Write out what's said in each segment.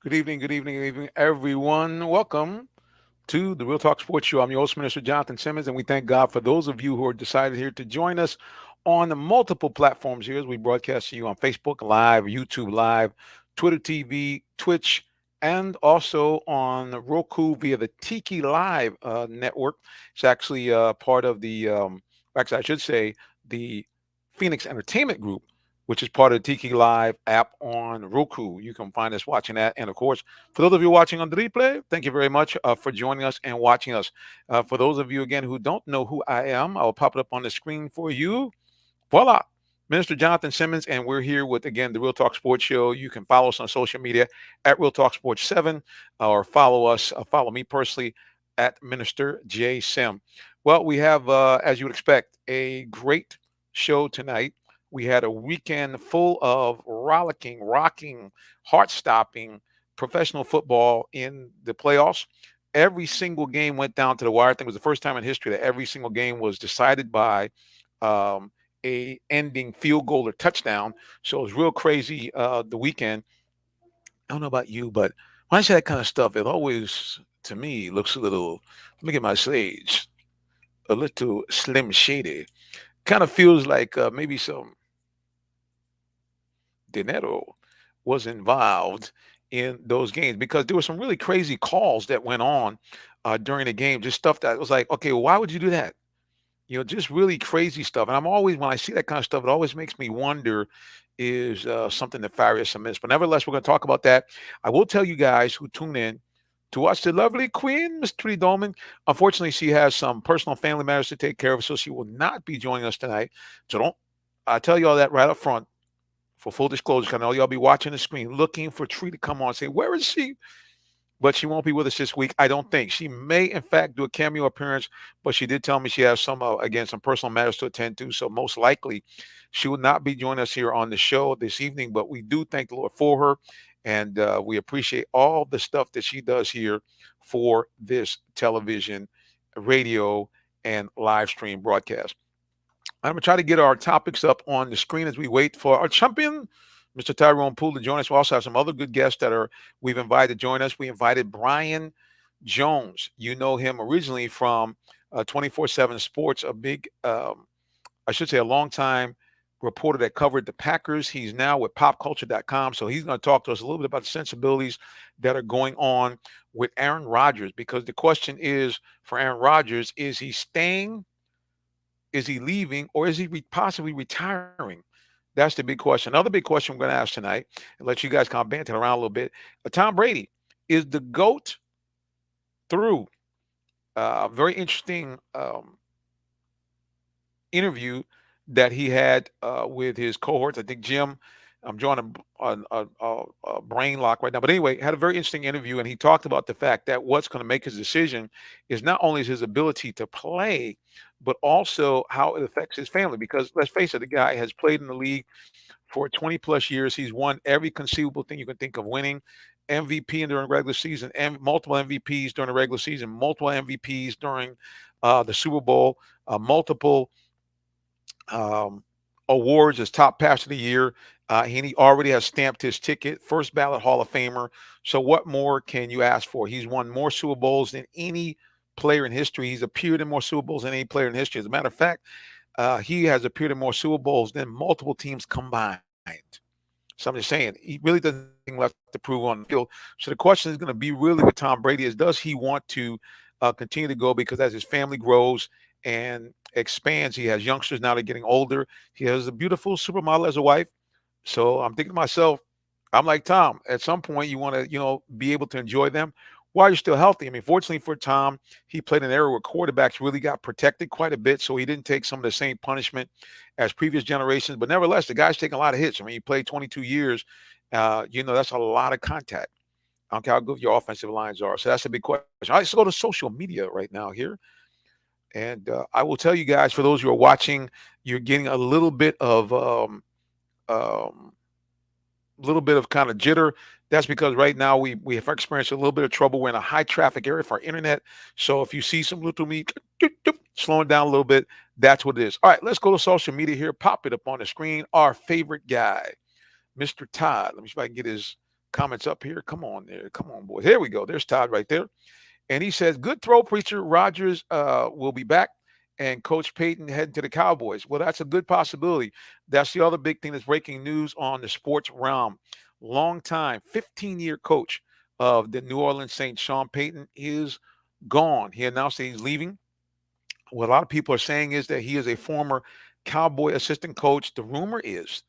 Good evening, good evening, everyone. Welcome to the Real Talk Sports Show. I'm your host, Minister Jonathan Simmons, and we thank God for those of you who are decided here to join us on the multiple platforms here as we broadcast to you on Facebook Live, YouTube Live, Twitter TV, Twitch, and also on Roku via the Tiki Live network. It's actually part of actually, I should say, the Phoenix Entertainment Group, which is part of the Tiki Live app on Roku. You can find us watching that. And of course, for those of you watching on the replay, thank you very much for joining us and watching us. For those of you, again, who don't know who I am, I'll pop it up on the screen for you. Voila. Minister Jonathan Simmons, and we're here with, again, the Real Talk Sports Show. You can follow us on social media at Real Talk Sports 7 or follow me personally at Minister J. Sim. Well, we have, as you would expect, a great show tonight. We had a weekend full of rollicking, rocking, heart stopping professional football in the playoffs. Every single game went down to the wire. I think it was the first time in history that every single game was decided by um, a ending field goal or touchdown. So it was real crazy the weekend. I don't know about you, but when I say that kind of stuff, it always, to me, looks a little, let me get my sage, a little slim shady. Kind of feels like maybe some dinero was involved in those games because there were some really crazy calls that went on during the game. Just stuff that was like, okay, well, why would you do that? Just really crazy stuff. And I'm always, when I see that kind of stuff, it always makes me wonder is something nefarious amiss. But nevertheless, we're going to talk about that. I will tell you guys who tune in to watch the lovely Queen, Miss Tweety Dolman. Unfortunately, she has some personal family matters to take care of, so she will not be joining us tonight. So don't, I tell you all that right up front for full disclosure. 'Cause I know y'all be watching the screen looking for Tree to come on and say, where is she? But she won't be with us this week. I don't think she may, in fact, do a cameo appearance. But she did tell me she has some personal matters to attend to. So most likely, she will not be joining us here on the show this evening. But we do thank the Lord for her, and we appreciate all the stuff that she does here for this television, radio, and live stream broadcast. I'm going to try to get our topics up on the screen as we wait for our champion, Mr. Tyrone Poole, to join us. We also have some other good guests we've invited to join us. We invited Brian Jones. You know him originally from 24/7 Sports, I should say, a long time reporter that covered the Packers. He's now with popculture.com. So he's going to talk to us a little bit about the sensibilities that are going on with Aaron Rodgers, because the question is for Aaron Rodgers, is he staying? Is he leaving, or is he possibly retiring? That's the big question. Another big question we're going to ask tonight, and let you guys kind of banter around a little bit. Tom Brady, is the GOAT through? Very interesting interview that he had with his cohorts. I think Jim, I'm drawing a brain lock right now. But anyway, had a very interesting interview, and he talked about the fact that what's going to make his decision is not only his ability to play, but also how it affects his family. Because let's face it, the guy has played in the league for 20 plus years. He's won every conceivable thing you can think of winning. MVP during regular season, and multiple MVPs during the regular season, multiple MVPs during the Super Bowl, multiple um, awards as top passer of the year. And he already has stamped his ticket, first ballot Hall of Famer. So what more can you ask for? He's won more Super Bowls than any player in history. He's appeared in more Super Bowls than any player in history. As a matter of fact, he has appeared in more Super Bowls than multiple teams combined. So I'm just saying, he really doesn't have anything left to prove on the field. So the question is going to be really with Tom Brady is, does he want to continue to go? Because as his family grows and expands, he has youngsters now that are getting older. He has a beautiful supermodel as a wife. So I'm thinking to myself, I'm like Tom. At some point, you want to, be able to enjoy them while you're still healthy. I mean, fortunately for Tom, he played in an era where quarterbacks really got protected quite a bit, so he didn't take some of the same punishment as previous generations. But nevertheless, the guy's taking a lot of hits. I mean, he played 22 years. That's a lot of contact. I don't care how good your offensive lines are. So that's a big question. All right, let's go to social media right now here. And I will tell you guys, for those who are watching, you're getting a um, little bit of kind of jitter. That's because right now we have experienced a little bit of trouble. We're in a high traffic area for our internet. So if you see some little me slowing down a little bit, that's what it is. All right, let's go to social media here. Pop it up on the screen. Our favorite guy, Mr. Todd. Let me see if I can get his comments up here. Come on there. Come on, boys. Here we go. There's Todd right there. And he says, good throw, preacher. Rodgers will be back. And Coach Payton heading to the Cowboys. Well, that's a good possibility. That's the other big thing that's breaking news on the sports realm. Long time, 15-year coach of the New Orleans Saints, Sean Payton, is gone. He announced that he's leaving. What a lot of people are saying is that he is a former Cowboy assistant coach. The rumor is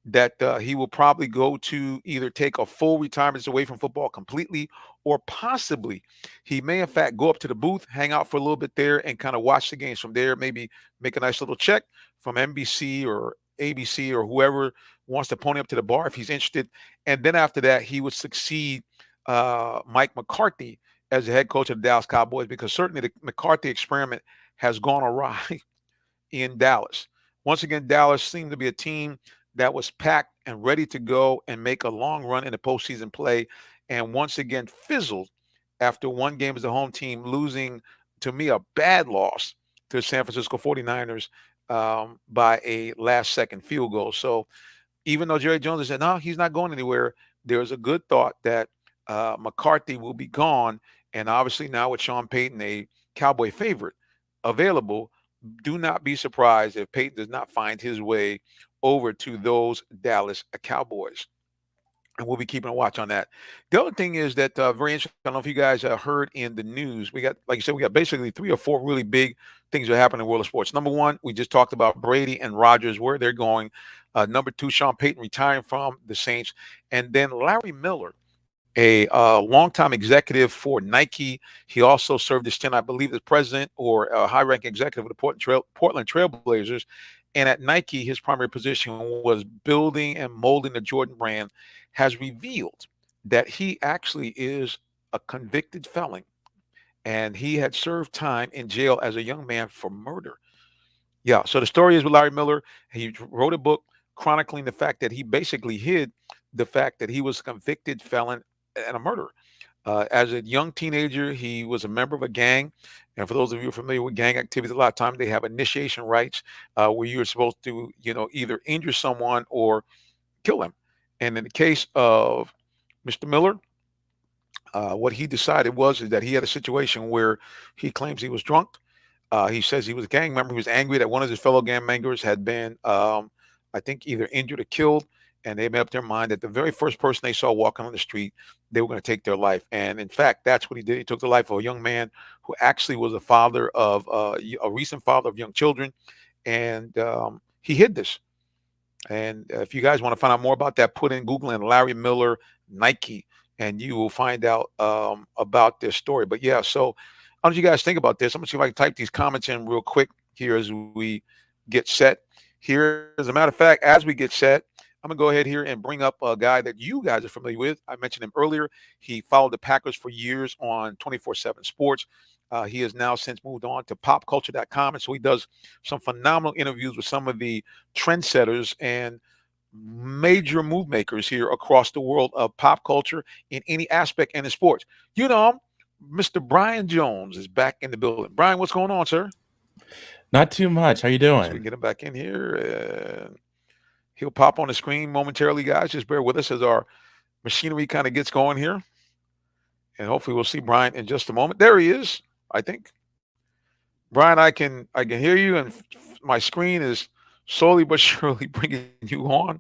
that he will probably go to either take a full retirement away from football completely, or possibly he may, in fact, go up to the booth, hang out for a little bit there, and kind of watch the games from there. Maybe make a nice little check from NBC or ABC or whoever wants to pony up to the bar if he's interested. And then after that, he would succeed Mike McCarthy as the head coach of the Dallas Cowboys, because certainly the McCarthy experiment has gone awry in Dallas. Once again, Dallas seemed to be a team that was packed and ready to go and make a long run in the postseason play, and once again fizzled after one game as the home team, losing, to me, a bad loss to the San Francisco 49ers by a last-second field goal. So even though Jerry Jones has said, no, he's not going anywhere, there's a good thought that McCarthy will be gone. And obviously now with Sean Payton, a Cowboy favorite, available, do not be surprised if Payton does not find his way over to those Dallas Cowboys. And we'll be keeping a watch on that. The other thing is that very interesting. I don't know if you guys heard in the news. We got, like you said, we got basically 3 or 4 really big things that happen in the world of sports. Number one, we just talked about Brady and Rodgers, where they're going. Number 2, Sean Payton retiring from the Saints. And then Larry Miller, a longtime executive for Nike. He also served as stint, I believe, as president or a high-ranking executive of the Portland Trailblazers. And at Nike, his primary position was building and molding the Jordan brand, has revealed that he actually is a convicted felon. And he had served time in jail as a young man for murder. Yeah, so the story is with Larry Miller. He wrote a book chronicling the fact that he basically hid the fact that he was a convicted felon and a murderer. As a young teenager, he was a member of a gang. And for those of you who are familiar with gang activities, a lot of times they have initiation rites where you're supposed to, either injure someone or kill them. And in the case of Mr. Miller, what he decided is that he had a situation where he claims he was drunk. He says he was a gang member. He was angry that one of his fellow gang members had been, I think, either injured or killed. And they made up their mind that the very first person they saw walking on the street, they were going to take their life. And in fact, that's what he did. He took the life of a young man who actually was a father of a recent father of young children. And he hid this. And if you guys want to find out more about that, put in Google and Larry Miller Nike, and you will find out about this story. But yeah, so how do you guys think about this? I'm going to see if I can type these comments in real quick here as we get set. Here, as a matter of fact, as we get set, I'm going to go ahead here and bring up a guy that you guys are familiar with. I mentioned him earlier. He followed the Packers for years on 24/7 Sports. He has now since moved on to popculture.com. And so he does some phenomenal interviews with some of the trendsetters and major move makers here across the world of pop culture in any aspect and in sports. Mr. Brian Jones is back in the building. Brian, what's going on, sir? Not too much. How you doing? So we can get him back in here. He'll pop on the screen momentarily, guys. Just bear with us as our machinery kind of gets going here. And hopefully we'll see Brian in just a moment. There he is, I think. Brian, I can hear you, and my screen is slowly but surely bringing you on.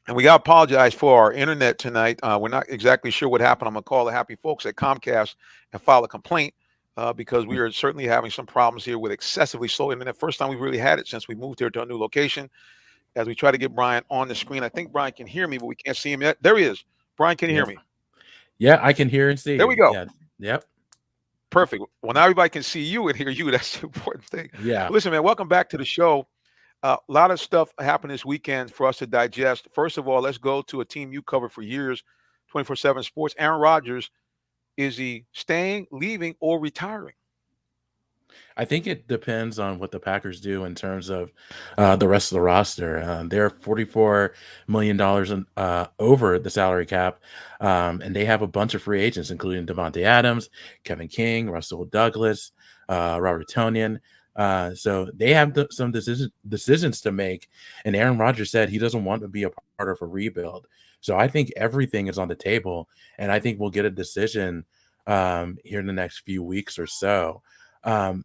And we got to apologize for our internet tonight. We're not exactly sure what happened. I'm going to call the happy folks at Comcast and file a complaint because we are certainly having some problems here with excessively slow internet. First time we've really had it since we moved here to a new location. As we try to get Brian on the screen, I think Brian can hear me, but we can't see him yet. There he is. Brian, can you hear me? Yeah, I can hear and see. There we go. Yeah. Yep. Perfect. Well, now everybody can see you and hear you. That's the important thing. Yeah. Listen, man, welcome back to the show. A lot of stuff happened this weekend for us to digest. First of all, let's go to a team you covered for years, 24/7 Sports. Aaron Rodgers, is he staying, leaving, or retiring? I think it depends on what the Packers do in terms of the rest of the roster. They're $44 million over the salary cap, and they have a bunch of free agents, including Devontae Adams, Kevin King, Russell Douglas, Robert Tonyan. So they have some decisions to make. And Aaron Rodgers said he doesn't want to be a part of a rebuild. So I think everything is on the table, and I think we'll get a decision here in the next few weeks or so.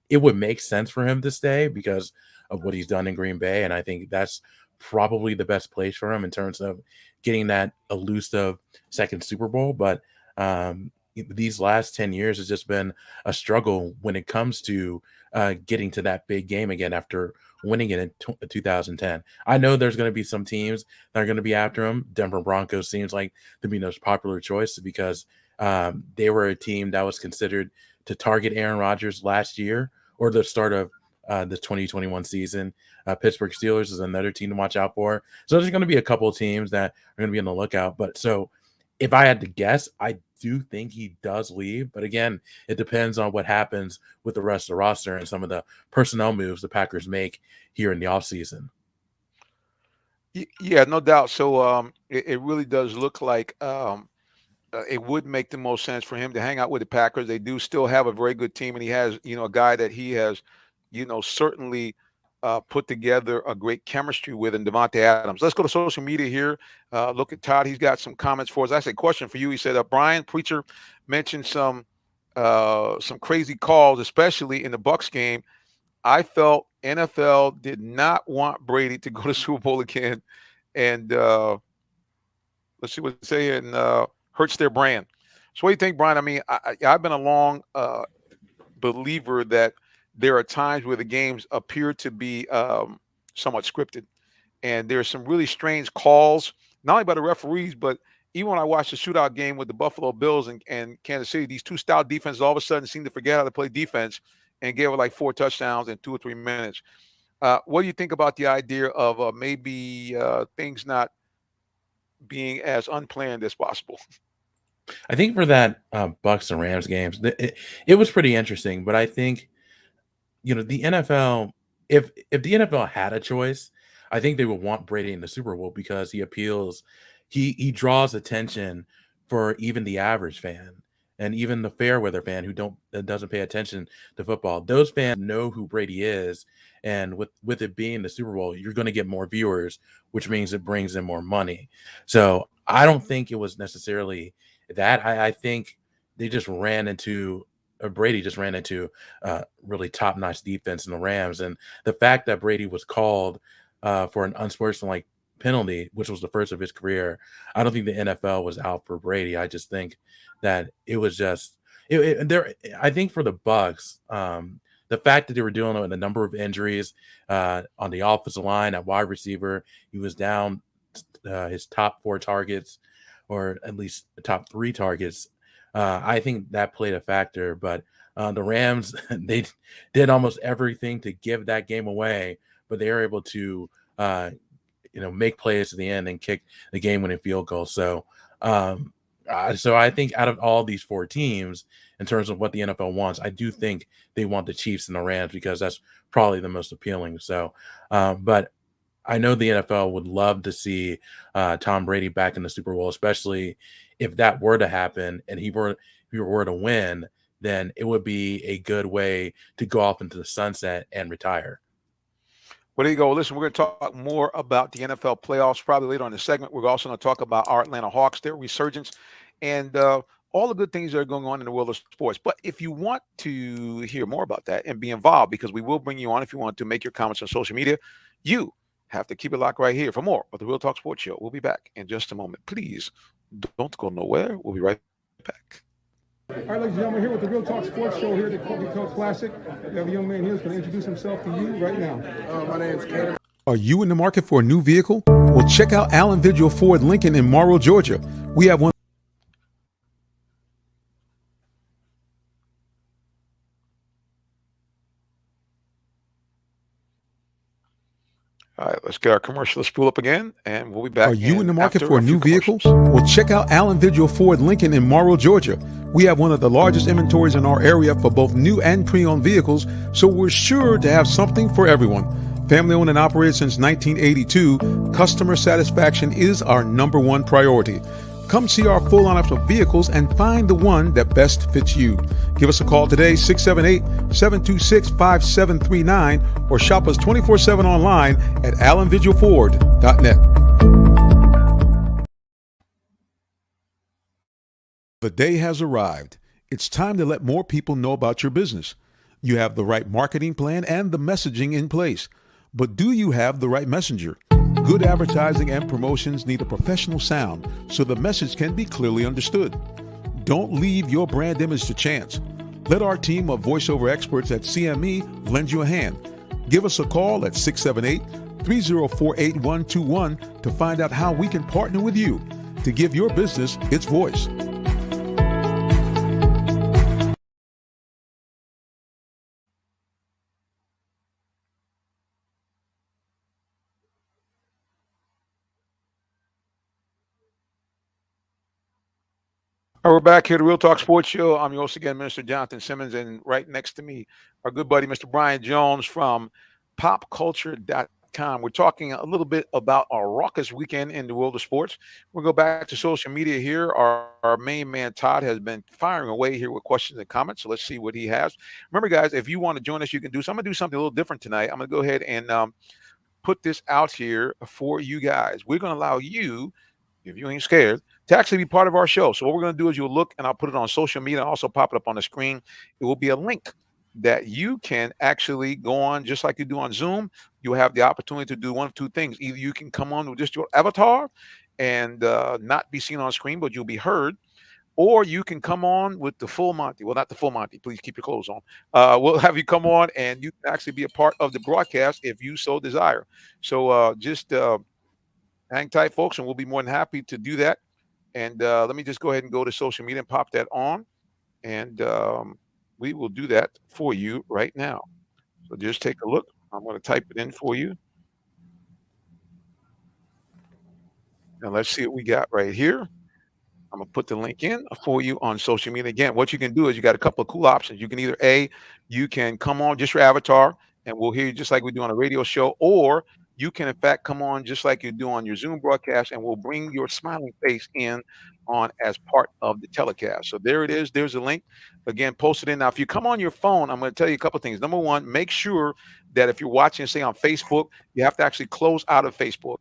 It would make sense for him to stay because of what he's done in Green Bay, and I think that's probably the best place for him in terms of getting that elusive second Super Bowl. But these last 10 years has just been a struggle when it comes to getting to that big game again after winning it in 2010. I know there's going to be some teams that are going to be after him. Denver Broncos seems like to be the most popular choice because they were a team that was considered to target Aaron Rodgers last year or the start of the 2021 season. Pittsburgh Steelers is another team to watch out for. So there's going to be a couple of teams that are going to be on the lookout. But so if I had to guess, I do think he does leave. But again, it depends on what happens with the rest of the roster and some of the personnel moves the Packers make here in the offseason. Yeah, no doubt. So it really does look like it would make the most sense for him to hang out with the Packers. They do still have a very good team, and he has, a guy that he has, certainly put together a great chemistry with, in Davante Adams. Let's go to social media here. Look at Todd. He's got some comments for us. I said, question for you. He said, Brian Preacher mentioned some crazy calls, especially in the Bucs game. I felt NFL did not want Brady to go to Super Bowl again, and let's see what they say, and hurts their brand. So what do you think, Brian? I mean, I've been a long believer that there are times where the games appear to be somewhat scripted, and there's some really strange calls, not only by the referees, but even when I watched the shootout game with the Buffalo Bills and Kansas City, these two stout defenses all of a sudden seem to forget how to play defense and gave it like 4 touchdowns in 2 or 3 minutes. What do you think about the idea of maybe things not being as unplanned as possible? I think for that Bucs and Rams games, it was pretty interesting. But I think, the NFL, if the NFL had a choice, I think they would want Brady in the Super Bowl because he appeals, he draws attention for even the average fan and even the fair weather fan that doesn't pay attention to football. Those fans know who Brady is, and with it being the Super Bowl, you're going to get more viewers, which means it brings in more money. So I don't think it was necessarily that. I think they just ran into Brady just ran into really top-notch defense in the Rams, and the fact that Brady was called for an unsportsmanlike penalty, which was the first of his career, I don't think the NFL was out for Brady. I just think that it was just there. I think for the Bucs, the fact that they were dealing with a number of injuries on the offensive line at wide receiver, he was down his top 4 targets, or at least the top 3 targets. I think that played a factor, but the Rams, they did almost everything to give that game away, but they were able to, make plays to the end and kick the game-winning field goal. So I think out of all these 4 teams, in terms of what the NFL wants, I do think they want the Chiefs and the Rams because that's probably the most appealing. So, but I know the NFL would love to see Tom Brady back in the Super Bowl, especially if that were to happen and he were to win, then it would be a good way to go off into the sunset and retire. Well, there you go. Listen, we're going to talk more about the NFL playoffs probably later on in the segment. We're also going to talk about our Atlanta Hawks, their resurgence, and all the good things that are going on in the world of sports. But if you want to hear more about that and be involved, because we will bring you on if you want to make your comments on social media, you have to keep it locked right here for more of the Real Talk Sports Show. We'll be back in just a moment. Please don't go nowhere. We'll be right back. All right, ladies and gentlemen, here with the Real Talk Sports Show here at the Courtney Cup Classic. We have a young man here who's going to introduce himself to you right now. My name is Kaden. Are you in the market for a new vehicle? Well, check out Allen Vigil Ford Lincoln in Morrow, Georgia. We have one. All right, let's get our commercial spool up again, and we'll be back. Are you in the market after for a new vehicle? commercials. Well, check out Allen Vigil Ford Lincoln in Morrow, Georgia. We have one of the largest inventories in our area for both new and pre-owned vehicles, so we're sure to have something for everyone. Family owned and operated since 1982, customer satisfaction is our #1 priority. Come see our full lineup of vehicles and find the one that best fits you. Give us a call today, 678-726-5739, or shop us 24/7 online at allenvigilford.net. The day has arrived. It's time to let more people know about your business. You have the right marketing plan and the messaging in place. But do you have the right messenger? Good advertising and promotions need a professional sound so the message can be clearly understood. Don't leave your brand image to chance. Let our team of voiceover experts at CME lend you a hand. Give us a call at 678-304-8121 to find out how we can partner with you to give your business its voice. All right, we're back here, the Real Talk Sports Show. I'm your host again, Minister Jonathan Simmons, and right next to me, our good buddy, Mr. Brian Jones from popculture.com. We're talking a little bit about our raucous weekend in the world of sports. We'll go back to social media here. Our main man, Todd, has been firing away here with questions and comments, so let's see what he has. Remember, guys, if you want to join us, you can do so. I'm going to do something a little different tonight. I'm going to go ahead and put this out here for you guys. We're going to allow you, if you ain't scared, to actually be part of our show. So what we're going to do is you'll look, and I'll put it on social media and also pop it up on the screen. It will be a link that you can actually go on just like you do on Zoom. You'll have the opportunity to do one of two things. Either you can come on with just your avatar and not be seen on screen, but you'll be heard. Or you can come on with the full Monty. Well, not the full Monty. Please keep your clothes on. We'll have you come on, and you can actually be a part of the broadcast if you so desire. So just hang tight, folks, and we'll be more than happy to do that. And let me just go ahead and go to social media and pop that on. And we will do that for you right now. So just take a look. I'm going to type it in for you. And let's see what we got right here. I'm going to put the link in for you on social media. Again, what you can do is you got a couple of cool options. You can either you can come on just your avatar and we'll hear you just like we do on a radio show, or you can in fact come on just like you do on your Zoom broadcast and we'll bring your smiling face in on as part of the telecast. So there it is. There's a link. Again, post it in. Now, if you come on your phone, I'm going to tell you a couple of things. Number one, make sure that if you're watching, say on Facebook, you have to actually close out of Facebook.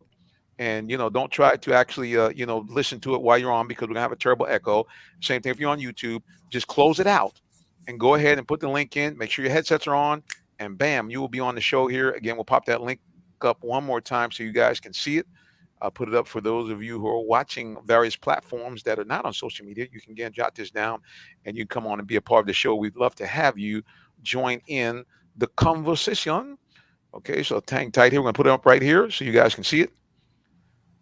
And, don't try to actually, listen to it while you're on, because we're going to have a terrible echo. Same thing if you're on YouTube. Just close it out and go ahead and put the link in. Make sure your headsets are on, and bam, you will be on the show here. Again, we'll pop that link up one more time so you guys can see it. I'll put it up for those of you who are watching various platforms that are not on social media. You can, again, jot this down, and you can come on and be a part of the show. We'd love to have you join in the conversation. Okay, so hang tight here. We're going to put it up right here so you guys can see it.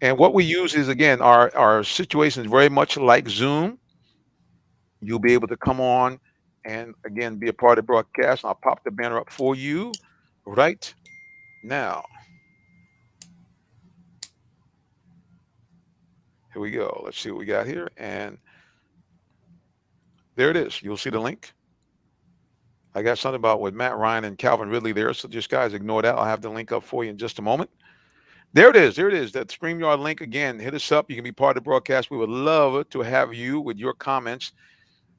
And what we use is, again, our situation is very much like Zoom. You'll be able to come on and, again, be a part of the broadcast. I'll pop the banner up for you right now. Here we go. Let's see what we got here. And there it is. You'll see the link. I got something about with Matt Ryan and Calvin Ridley there. So just, guys, ignore that. I'll have the link up for you in just a moment. There it is. There it is. That StreamYard link. Again, hit us up. You can be part of the broadcast. We would love to have you with your comments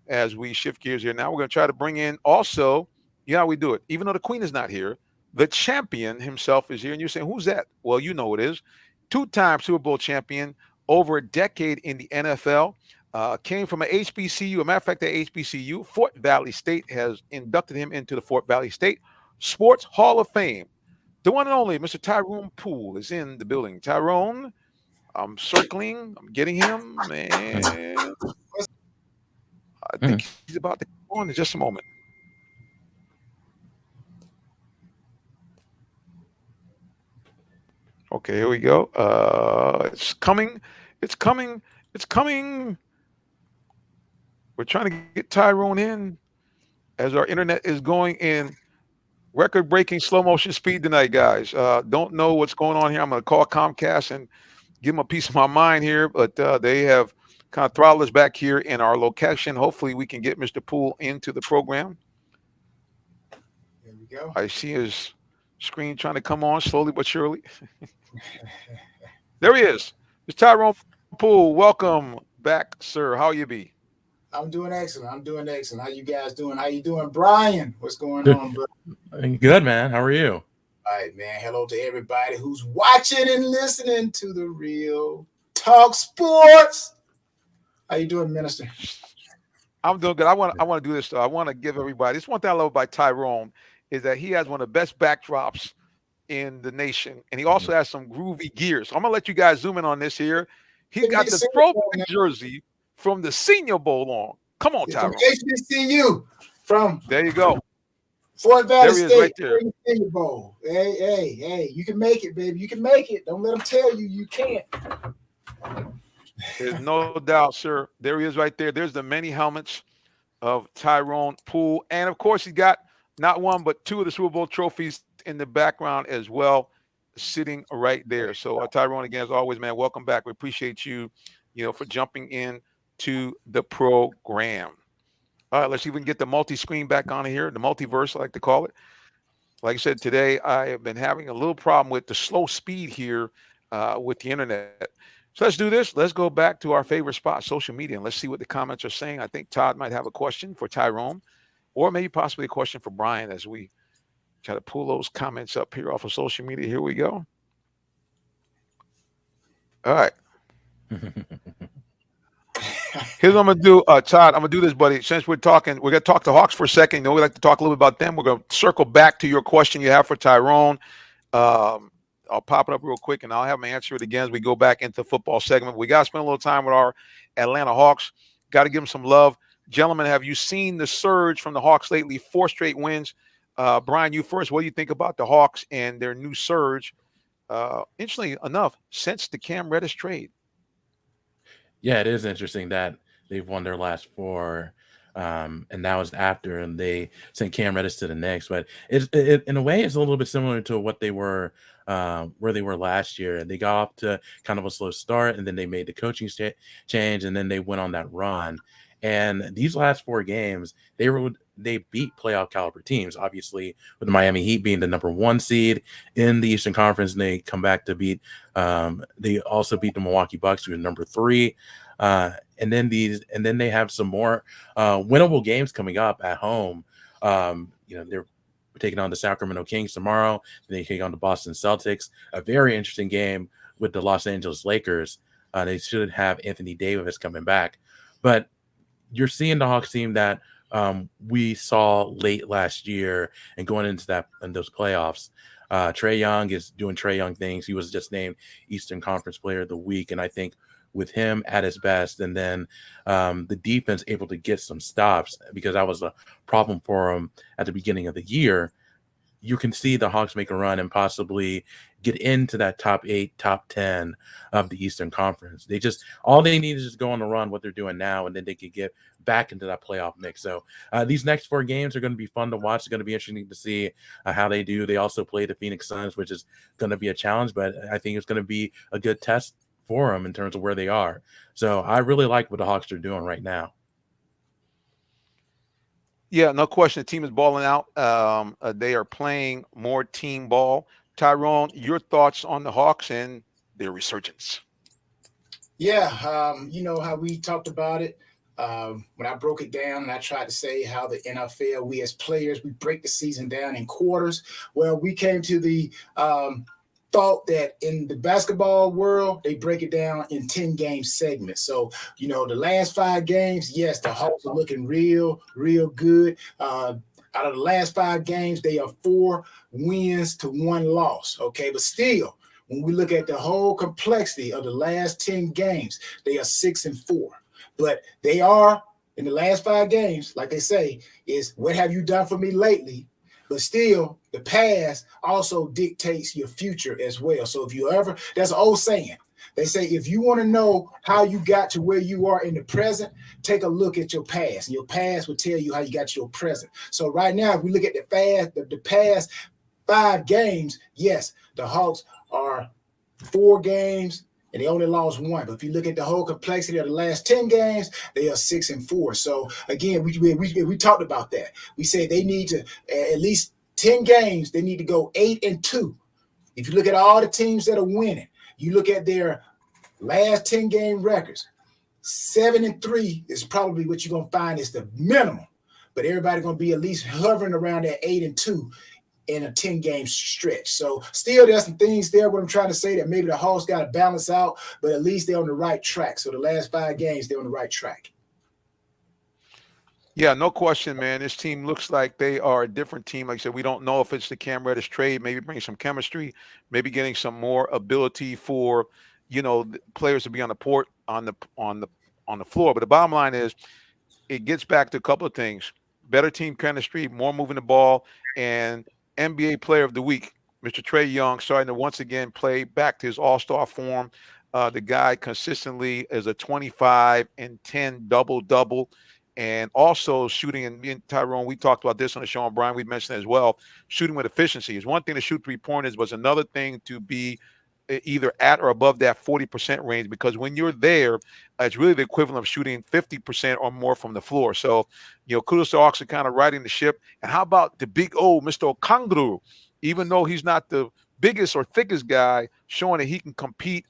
as we shift gears here. Now we're going to try to bring in also, how we do it. Even though the Queen is not here, the champion himself is here. And you're saying, who's that? Well, you know who it is. Two-time Super Bowl champion, over a decade in the NFL. Came from an HBCU. A matter of fact, the HBCU, Fort Valley State, has inducted him into the Fort Valley State Sports Hall of Fame. The one and only Mr. Tyrone Poole is in the building. Tyrone, I'm circling. I'm getting him. Man, I think he's about to come on in just a moment. Okay, here we go. It's coming. It's coming. It's coming. We're trying to get Tyrone in as our internet is going in record-breaking slow motion speed tonight, guys. Don't know what's going on here. I'm going to call Comcast and give them a piece of my mind here, but they have kind of throttled us back here in our location. Hopefully, we can get Mr. Poole into the program. There we go. I see his screen trying to come on slowly but surely. There he is. Mr. Tyrone Poole, welcome back, sir. How you be? I'm doing excellent. How you guys doing? How you doing, Brian? What's going on, bro? Good, man. How are you? All right, man. Hello to everybody who's watching and listening to the Real Talk Sports. How you doing, Minister? I'm doing good. I want to do this though. I want to give everybody. This one thing I love about Tyrone is that he has one of the best backdrops in the nation, and he also Mhm. has some groovy gear. So I'm gonna let you guys zoom in on this here. He's Give me got the the Super Bowl, throwback man. jersey from the Senior Bowl on. Come on, Yeah, from Tyrone. HBCU, from There you go. Fort Valley There he is, right State, there. Senior Bowl. Hey, you can make it, baby. You can make it. Don't let them tell you you can't. There's no doubt, sir. There he is, right there. There's the many helmets of Tyrone Poole, and of course, he got not one but two of the Super Bowl trophies in the background as well, sitting right there. So, Tyrone, again, as always, man, welcome back. We appreciate you, for jumping in to the program. All right, let's see if we can get the multi-screen back on here, the multiverse, I like to call it. Like I said, today I have been having a little problem with the slow speed here with the internet. So let's do this. Let's go back to our favorite spot, social media, and let's see what the comments are saying. I think Todd might have a question for Tyrone, or maybe possibly a question for Brian as we try to pull those comments up here off of social media. Here we go. All right. Here's what I'm gonna do, Todd. I'm gonna do this, buddy. Since we're gonna talk to Hawks for a second. We like to talk a little bit about them. We're gonna circle back to your question you have for Tyrone. I'll pop it up real quick, and I'll have him answer it again as we go back into the football segment. We gotta spend a little time with our Atlanta Hawks. Got to give them some love, gentlemen. Have you seen the surge from the Hawks lately? 4 straight wins. Brian, you first. What do you think about the Hawks and their new surge? Interestingly enough, since the Cam Reddish trade. Yeah, it is interesting that they've won their last 4, and now it's after, and they sent Cam Reddish to the Knicks. But it in a way, it's a little bit similar to what they were, where they were last year. They got off to kind of a slow start, and then they made the coaching change, and then they went on that run. And these last 4 games, they beat playoff caliber teams. Obviously, with the Miami Heat being the number 1 seed in the Eastern Conference, and they come back to beat. They also beat the Milwaukee Bucks, who are number 3. And then they have some more winnable games coming up at home. They're taking on the Sacramento Kings tomorrow. Then they take on the Boston Celtics. A very interesting game with the Los Angeles Lakers. They should have Anthony Davis coming back, but you're seeing the Hawks team that we saw late last year and going into those playoffs. Trae Young is doing Trae Young things. He was just named Eastern Conference Player of the Week, and I think with him at his best, and then the defense able to get some stops, because that was a problem for him at the beginning of the year. You can see the Hawks make a run and possibly get into that top 8, top 10 of the Eastern Conference. All they need is just go on the run, what they're doing now, and then they could get back into that playoff mix. So these next 4 games are going to be fun to watch. It's going to be interesting to see how they do. They also play the Phoenix Suns, which is going to be a challenge, but I think it's going to be a good test for them in terms of where they are. So I really like what the Hawks are doing right now. Yeah, no question. The team is balling out. They are playing more team ball. Tyrone, your thoughts on the Hawks and their resurgence? Yeah, you know how we talked about it. When I broke it down and I tried to say how the NFL, we as players, we break the season down in quarters. Well, we came to the thought that in the basketball world, they break it down in 10-game segments. So, the last 5 games, yes, the Hawks are looking real, real good. Out of the last 5 games, they are 4 wins to 1 loss. Okay, but still, when we look at the whole complexity of the last 10 games, they are 6-4. But they are, in the last 5 games, like they say, is what have you done for me lately? But still, the past also dictates your future as well. So there's an old saying. They say, if you want to know how you got to where you are in the present, take a look at your past. And your past will tell you how you got to your present. So right now, if we look at the past 5 games, yes, the Hawks are 4 games and they only lost 1. But if you look at the whole complexity of the last 10 games, they are 6-4. So again, we talked about that. We said they need to at least 10 games. They need to go 8-2. If you look at all the teams that are winning, you look at their last 10-game records, 7-3 is probably what you're gonna find is the minimum. But everybody's gonna be at least hovering around that 8-2. In a 10-game stretch. So still there's some things there what I'm trying to say that maybe the Hawks got to balance out, but at least they're on the right track. So the last 5 games, they're on the right track. Yeah, no question, man. This team looks like they are a different team. Like I said, we don't know if it's the Cam Reddish trade, maybe bringing some chemistry, maybe getting some more ability for, the players to be on the port on the floor. But the bottom line is it gets back to a couple of things: better team chemistry, more moving the ball, and NBA Player of the Week, Mr. Trey Young, starting to once again play back to his All-Star form. The guy consistently is a 25 and 10 double double, and also shooting. And me and Tyrone, we talked about this on the show, and Brian, we mentioned it as well. Shooting with efficiency is one thing to shoot 3 pointers, was another thing to be either at or above that 40% range, because when you're there, it's really the equivalent of shooting 50% or more from the floor. So, kudos to Hawks kind of riding the ship. And how about the big old Mr. Okongwu? Even though he's not the biggest or thickest guy, showing that he can compete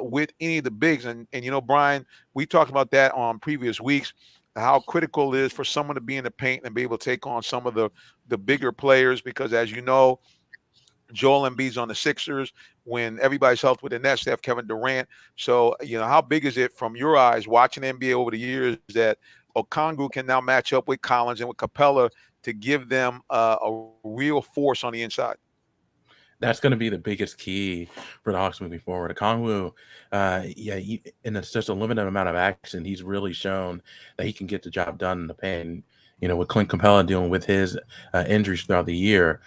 with any of the bigs. And Brian, we talked about that on previous weeks, how critical it is for someone to be in the paint and be able to take on some of the bigger players, because as you know, Joel Embiid's on the Sixers. When everybody's healthy with the Nets, they have Kevin Durant. So, how big is it from your eyes watching NBA over the years that Okongwu can now match up with Collins and with Capella to give them a real force on the inside? That's going to be the biggest key for the Hawks moving forward. Okongwu, in such a limited amount of action, he's really shown that he can get the job done in the paint. With Clint Capella dealing with his injuries throughout the year,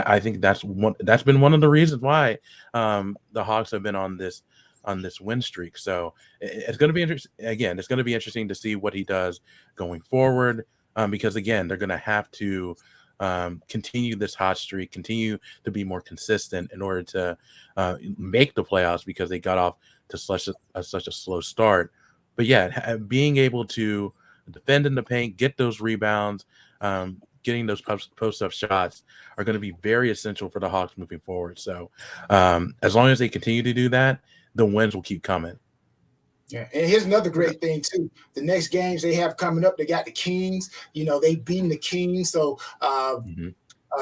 I think that's been one of the reasons why the Hawks have been on this win streak. So it's going to be interesting. Again, it's going to be interesting to see what he does going forward, because again, they're going to have to continue this hot streak, continue to be more consistent in order to make the playoffs, because they got off to such a slow start. But yeah, being able to defend in the paint, get those rebounds, getting those post-up shots are going to be very essential for the Hawks moving forward. So as long as they continue to do that, the wins will keep coming. Yeah, and here's another great thing too. The next games they have coming up, they got the Kings. They beating the Kings, so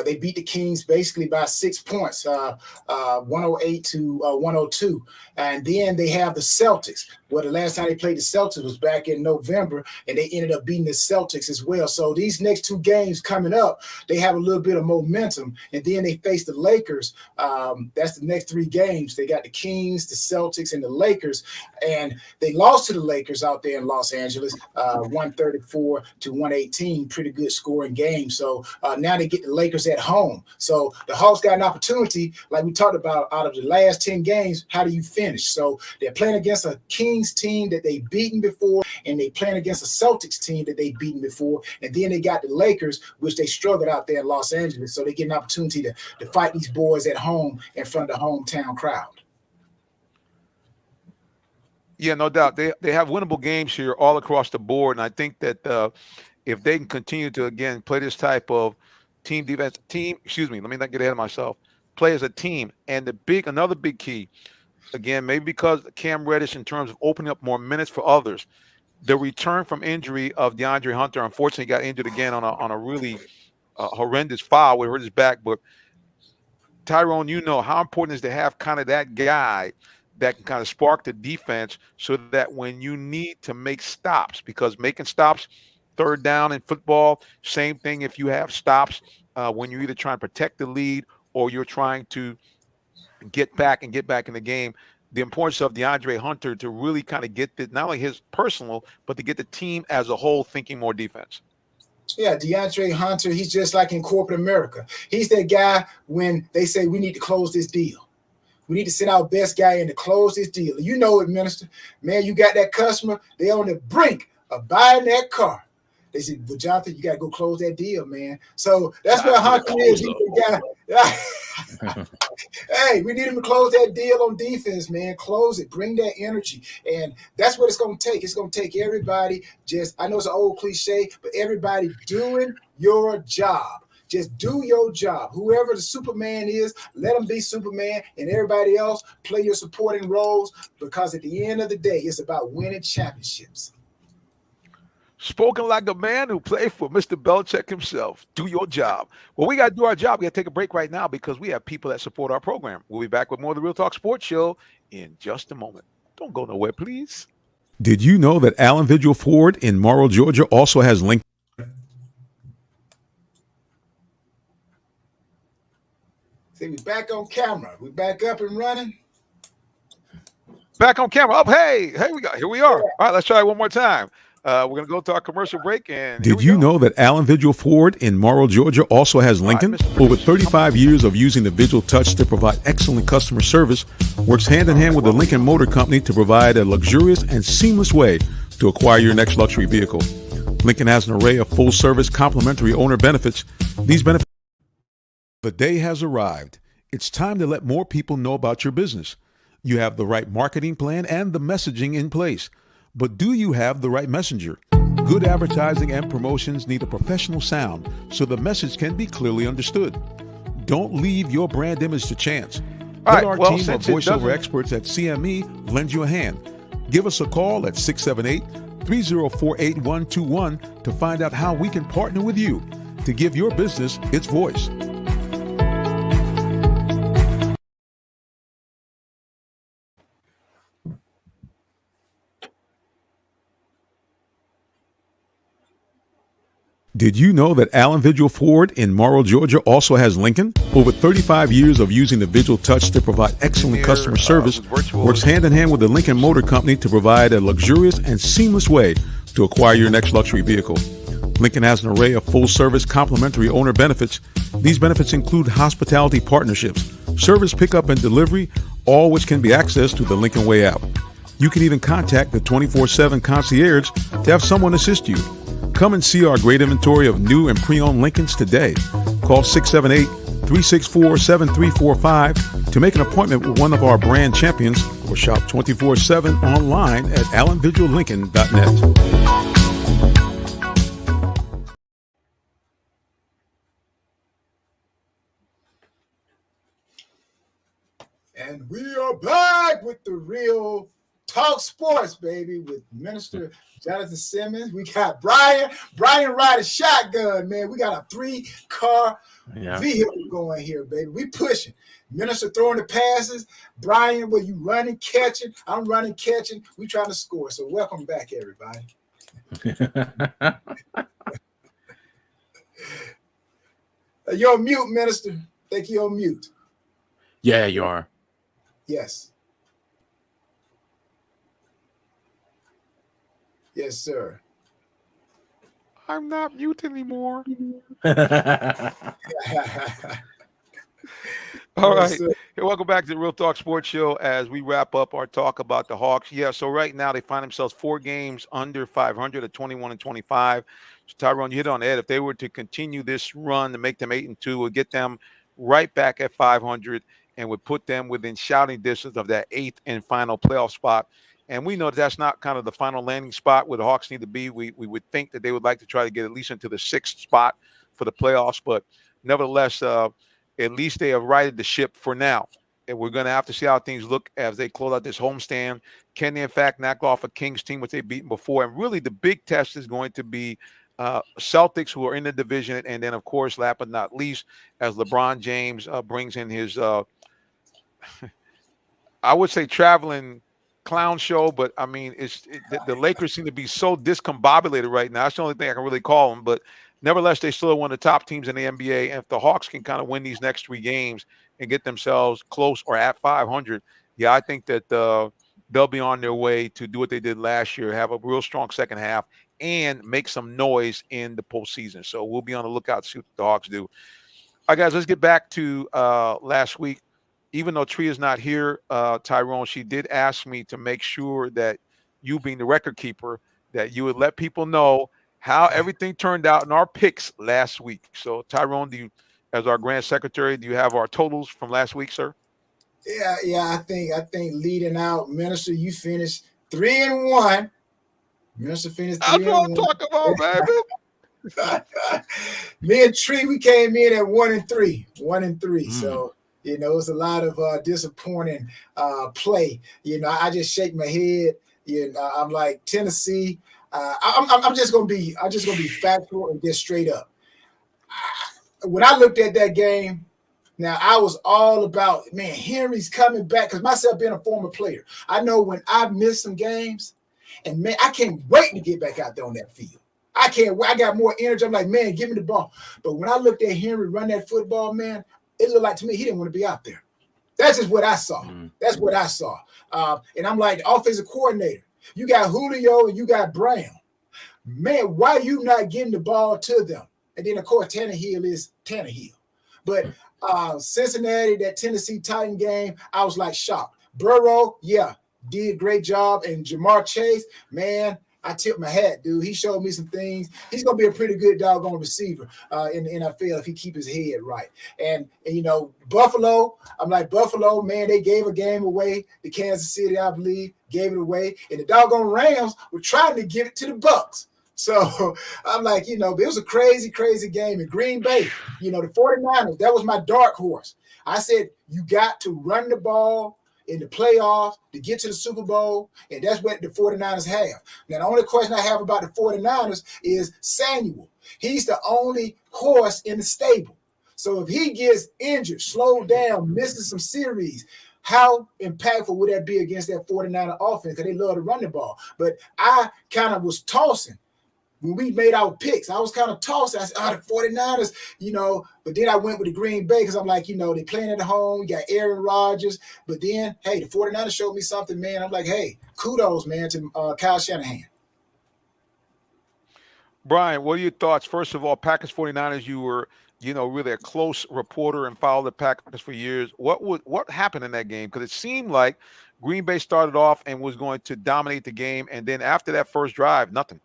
they beat the Kings basically by 6 points, 108 to 102. And then they have the Celtics. Well, the last time they played the Celtics was back in November, and they ended up beating the Celtics as well. So these next two games coming up, they have a little bit of momentum. And then they face the Lakers. That's the next three games. They got the Kings, the Celtics, and the Lakers. And they lost to the Lakers out there in Los Angeles, 134 to 118. Pretty good scoring game. So now they get the Lakers at home. So the Hawks got an opportunity, like we talked about, out of the last 10 games, how do you finish? So they're playing against a Kings team that they've beaten before, and they playing against a Celtics team that they've beaten before, and then they got the Lakers, which they struggled out there in Los Angeles. So they get an opportunity to fight these boys at home in front of the hometown crowd. Yeah, no doubt. They have winnable games here all across the board, and I think that if they can continue to again play this type of team defense, let me not get ahead of myself, play as a team. And another big key, again, maybe because Cam Reddish, in terms of opening up more minutes for others, the return from injury of DeAndre Hunter, unfortunately got injured again on a really horrendous foul where it hurt his back. But Tyrone, how important it is to have kind of that guy that can kind of spark the defense, so that when you need to make stops, because making stops, third down in football, same thing if you have stops when you're either trying to protect the lead or you're trying to get back in the game. The importance of DeAndre Hunter to really kind of get not only his personal, but to get the team as a whole thinking more defense. Yeah, DeAndre Hunter, he's just like in corporate America. He's that guy when they say we need to close this deal. We need to send our best guy in to close this deal. You know it, Minister. Man, you got that customer, they on the brink of buying that car. They said, well, Jonathan, you got to go close that deal, man. So that's where Hunter is. He's the guy. Hey, we need him to close that deal on defense, man. Close it. Bring that energy. And that's what it's going to take. It's going to take everybody I know it's an old cliche, but everybody doing your job. Just do your job. Whoever the Superman is, let him be Superman, and everybody else play your supporting roles, because at the end of the day, it's about winning championships. Spoken like a man who played for Mr. Belichick himself. Do your job. Well, we got to do our job. We got to take a break right now because we have people that support our program. We'll be back with more of the Real Talk Sports Show in just a moment. Don't go nowhere, please. Did you know that Allen Vigil Ford in Morrow, Georgia also has Lincoln? See, we back on camera. We back up and running. Back on camera. Up, hey, we got here. We are. All right, let's try it one more time. We're gonna go to our commercial break, and Did you know that Allen Vigil Ford in Morrow, Georgia also has Lincoln? Over 35 years of using the Vigil Touch to provide excellent customer service, works hand in hand with the Lincoln Motor Company to provide a luxurious and seamless way to acquire your next luxury vehicle. Lincoln has an array of full-service complimentary owner benefits. These benefits. The day has arrived. It's time to let more people know about your business. You have the right marketing plan and the messaging in place. But do you have the right messenger? Good advertising and promotions need a professional sound so the message can be clearly understood. Don't leave your brand image to chance. Let our team of voiceover experts at CME lend you a hand. Give us a call at 678-304-8121 to find out how we can partner with you to give your business its voice. Did you know that Allen Vigil Ford in Morrow, Georgia also has Lincoln? Over 35 years of using the Vigil Touch to provide excellent customer service, works hand in hand with the Lincoln Motor Company to provide a luxurious and seamless way to acquire your next luxury vehicle. Lincoln has an array of full-service complimentary owner benefits. These benefits include hospitality partnerships, service pickup and delivery, all which can be accessed through the Lincoln Way app. You can even contact the 24/7 concierge to have someone assist you. Come and see our great inventory of new and pre-owned Lincolns today. Call 678-364-7345 to make an appointment with one of our brand champions or shop 24/7 online at allenvigillincoln.net. And we are back with the Real Talk Sports, baby, with Minister Jonathan Simmons. We got Brian riding shotgun, man. We got a 3-car vehicle going here, baby. We pushing. Minister throwing the passes. Brian, where you running, catching. I'm running, catching. We trying to score. So welcome back, everybody. You're on mute, Minister. I think you're on mute. Yeah, you are. Yes. Yes, sir. I'm not mute anymore. All right. Hey, welcome back to the Real Talk Sports Show as we wrap up our talk about the Hawks. Yeah, so right now they find themselves 4 games under 500 at 21-25. So Tyrone, you hit on Ed. If they were to continue this run to make them 8-2, it would get them right back at 500 and would put them within shouting distance of that 8th and final playoff spot. And we know that's not kind of the final landing spot where the Hawks need to be. We would think that they would like to try to get at least into the 6th spot for the playoffs. But nevertheless, at least they have righted the ship for now. And we're going to have to see how things look as they close out this homestand. Can they, in fact, knock off a Kings team which they've beaten before? And really the big test is going to be Celtics, who are in the division. And then, of course, last but not least, as LeBron James brings in his, I would say, traveling clown show, but I mean, the Lakers seem to be so discombobulated right now. That's the only thing I can really call them. But nevertheless, they still are one of the top teams in the NBA. And if the Hawks can kind of win these next 3 games and get themselves close or at 500, yeah, I think that they'll be on their way to do what they did last year, have a real strong second half, and make some noise in the postseason. So we'll be on the lookout to see what the Hawks do. All right, guys, let's get back to last week. Even though Tree is not here, Tyrone, she did ask me to make sure that you, being the record keeper, that you would let people know how everything turned out in our picks last week. So, Tyrone, as our grand secretary, do you have our totals from last week, sir? Yeah. I think leading out, Minister, you finished 3-1. Minister finished 3-1. That's what I'm talking about, baby. Me and Tree, we came in at 1-3. 1-3. So. You know, it's a lot of disappointing play. You know, I just shake my head. You know, I'm like Tennessee. I'm just gonna be factual and get straight up. When I looked at that game, now I was all about, man, Henry's coming back, because myself being a former player, I know when I missed some games And man, I can't wait to get back out there on that field. I can't wait. I got more energy. I'm like, man, give me the ball. But when I looked at Henry run that football, man, it looked like to me he didn't want to be out there. That's just what I saw. That's what I saw. And I'm like, offensive coordinator, you got Julio and you got Brown. Man, why are you not getting the ball to them? And then, of course, Tannehill is Tannehill. But Cincinnati, that Tennessee Titan game, I was like shocked. Burrow, yeah, did a great job. And Jamar Chase, man, I tipped my hat, dude. He showed me some things. He's going to be a pretty good doggone receiver in the NFL if he keep his head right. And, you know, Buffalo, I'm like, Buffalo, man, they gave a game away to Kansas City, I believe, gave it away. And the doggone Rams were trying to give it to the Bucs. So I'm like, you know, it was a crazy, crazy game in Green Bay. You know, the 49ers, that was my dark horse. I said, you got to run the ball in the playoffs to get to the Super Bowl, and that's what the 49ers have. Now, the only question I have about the 49ers is Samuel. He's the only horse in the stable. So if he gets injured, slowed down, misses some series, how impactful would that be against that 49er offense? Because they love to run the ball. But I kind of was tossing. When we made our picks, I was kind of tossing. I said, the 49ers, you know, but then I went with the Green Bay because I'm like, you know, they playing at home. You got Aaron Rodgers. But then, hey, the 49ers showed me something, man. I'm like, hey, kudos, man, to Kyle Shanahan. Brian, what are your thoughts? First of all, Packers 49ers, you were, you know, really a close reporter and followed the Packers for years. What happened in that game? Because it seemed like Green Bay started off and was going to dominate the game. And then after that first drive, nothing.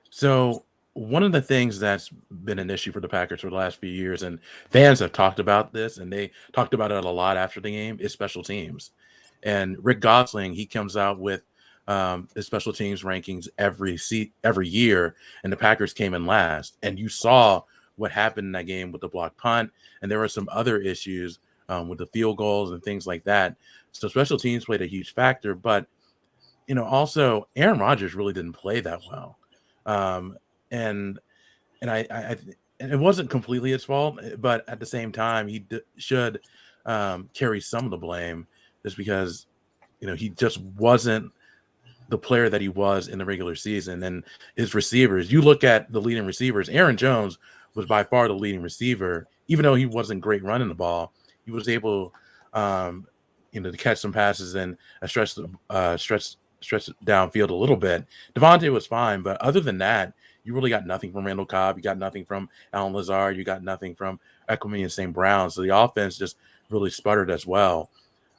So one of the things that's been an issue for the Packers for the last few years, and fans have talked about this, and they talked about it a lot after the game, is special teams. And Rick Gosling, he comes out with his special teams rankings every year, and the Packers came in last. And you saw what happened in that game with the block punt, and there were some other issues with the field goals and things like that. So special teams played a huge factor, but you know, also Aaron Rodgers really didn't play that well. And it wasn't completely his fault, but at the same time, he should carry some of the blame just because, you know, he just wasn't the player that he was in the regular season. And his receivers, you look at the leading receivers, Aaron Jones was by far the leading receiver, even though he wasn't great running the ball. He was able, you know, to catch some passes and stretch downfield a little bit. Devontae was fine, but other than that, you really got nothing from Randall Cobb. You got nothing from Alan Lazard. You got nothing from Equinemi and St. Brown. So the offense just really sputtered as well.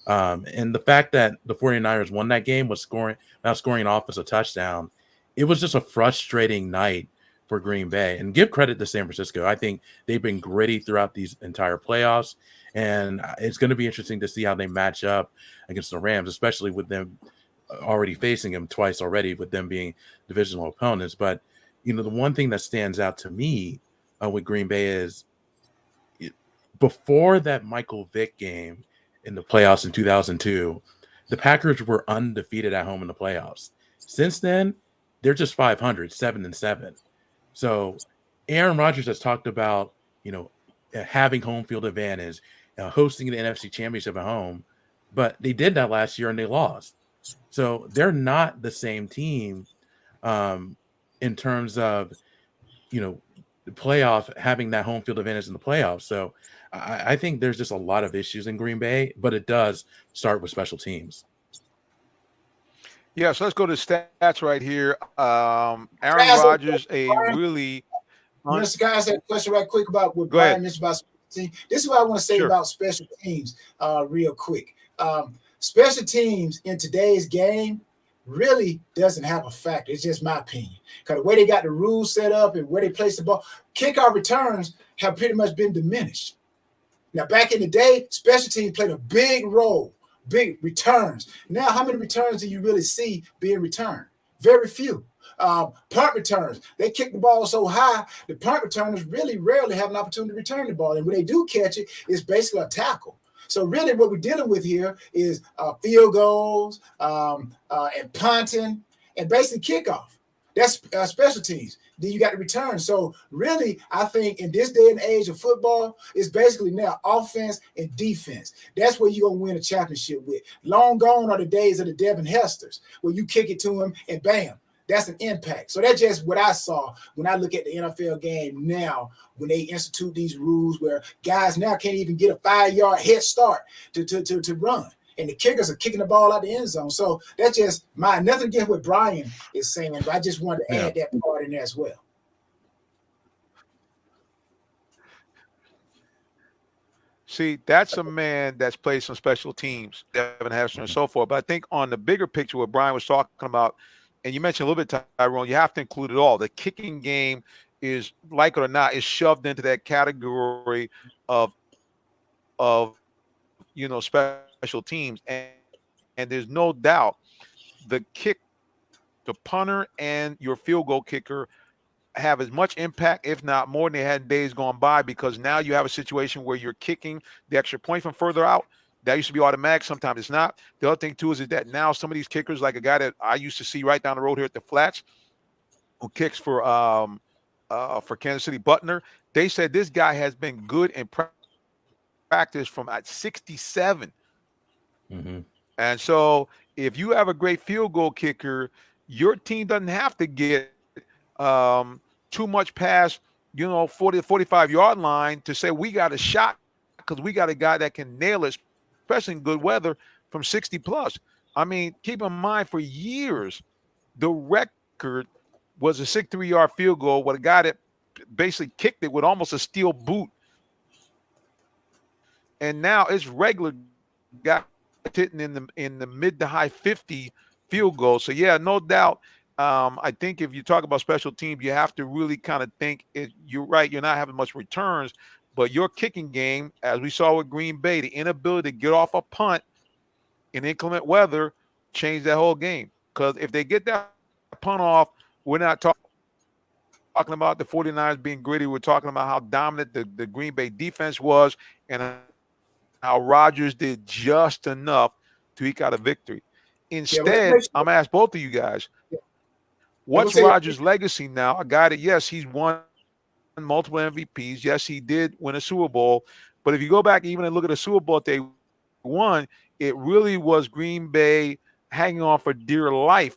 And the fact that the 49ers won that game was not scoring an offensive touchdown. It was just a frustrating night for Green Bay. And give credit to San Francisco. I think they've been gritty throughout these entire playoffs. And it's going to be interesting to see how they match up against the Rams, especially with them already facing them twice already, with them being divisional opponents. But, you know, the one thing that stands out to me with Green Bay is before that Michael Vick game in the playoffs in 2002, the Packers were undefeated at home in the playoffs. Since then, they're just 500, 7-7. So Aaron Rodgers has talked about, you know, having home field advantage, hosting the NFC Championship at home, but they did that last year and they lost. So they're not the same team in terms of, you know, the playoff, having that home field advantage in the playoffs. So I think there's just a lot of issues in Green Bay, but it does start with special teams. Yeah, so let's go to stats right here. Aaron Rodgers, a really... Mr. Guy, I said a question right quick about what Brian mentioned about special teams. This is what I want to say about special teams real quick. Special teams in today's game really doesn't have a factor. It's just my opinion. Because the way they got the rules set up and where they place the ball, kickoff returns have pretty much been diminished. Now, back in the day, special teams played a big role, big returns. Now, how many returns do you really see being returned? Very few. Punt returns, they kick the ball so high, the punt returners really rarely have an opportunity to return the ball. And when they do catch it, it's basically a tackle. So really what we're dealing with here is field goals and punting and basically kickoff. That's special teams. then you got the return. So really, I think in this day and age of football, it's basically now offense and defense. That's where you're going to win a championship with. Long gone are the days of the Devin Hesters, where you kick it to him and bam, that's an impact. So that's just what I saw when I look at the NFL game now, when they institute these rules where guys now can't even get a 5-yard head start to run. And the kickers are kicking the ball out the end zone. So that's just nothing against what Brian is saying, but I just wanted to add that part in there as well. See, that's a man that's played some special teams, Devin Hester and so forth. But I think on the bigger picture, what Brian was talking about, and you mentioned a little bit, Tyrone, you have to include it all. The kicking game is, like it or not, is shoved into that category of special teams. And there's no doubt the punter and your field goal kicker have as much impact, if not more, than they had in days gone by, because now you have a situation where you're kicking the extra point from further out. That used to be automatic. Sometimes it's not. The other thing, too, is that now some of these kickers, like a guy that I used to see right down the road here at the Flats, who kicks for Kansas City, Butner, they said this guy has been good in practice from at 67. Mm-hmm. And so if you have a great field goal kicker, your team doesn't have to get too much past, 40 to 45-yard line to say we got a shot, because we got a guy that can nail it, especially in good weather, from 60 plus. I mean, keep in mind, for years, the record was a 63-yard field goal with a guy that basically kicked it with almost a steel boot. And now it's regular guy hitting in the mid to high 50 field goals. So yeah, no doubt. I think if you talk about special teams, you have to really kind of think you're right. You're not having much returns, but your kicking game, as we saw with Green Bay, the inability to get off a punt in inclement weather changed that whole game. Because if they get that punt off, we're not talking about the 49ers being gritty. We're talking about how dominant the Green Bay defense was and how Rodgers did just enough to eke out a victory. Instead, I'm going to ask both of you guys, what's Rodgers' legacy now? A guy that, yes, he's won multiple MVPs. Yes, he did win a Super Bowl. But if you go back even and look at the Super Bowl that they won, it really was Green Bay hanging on for dear life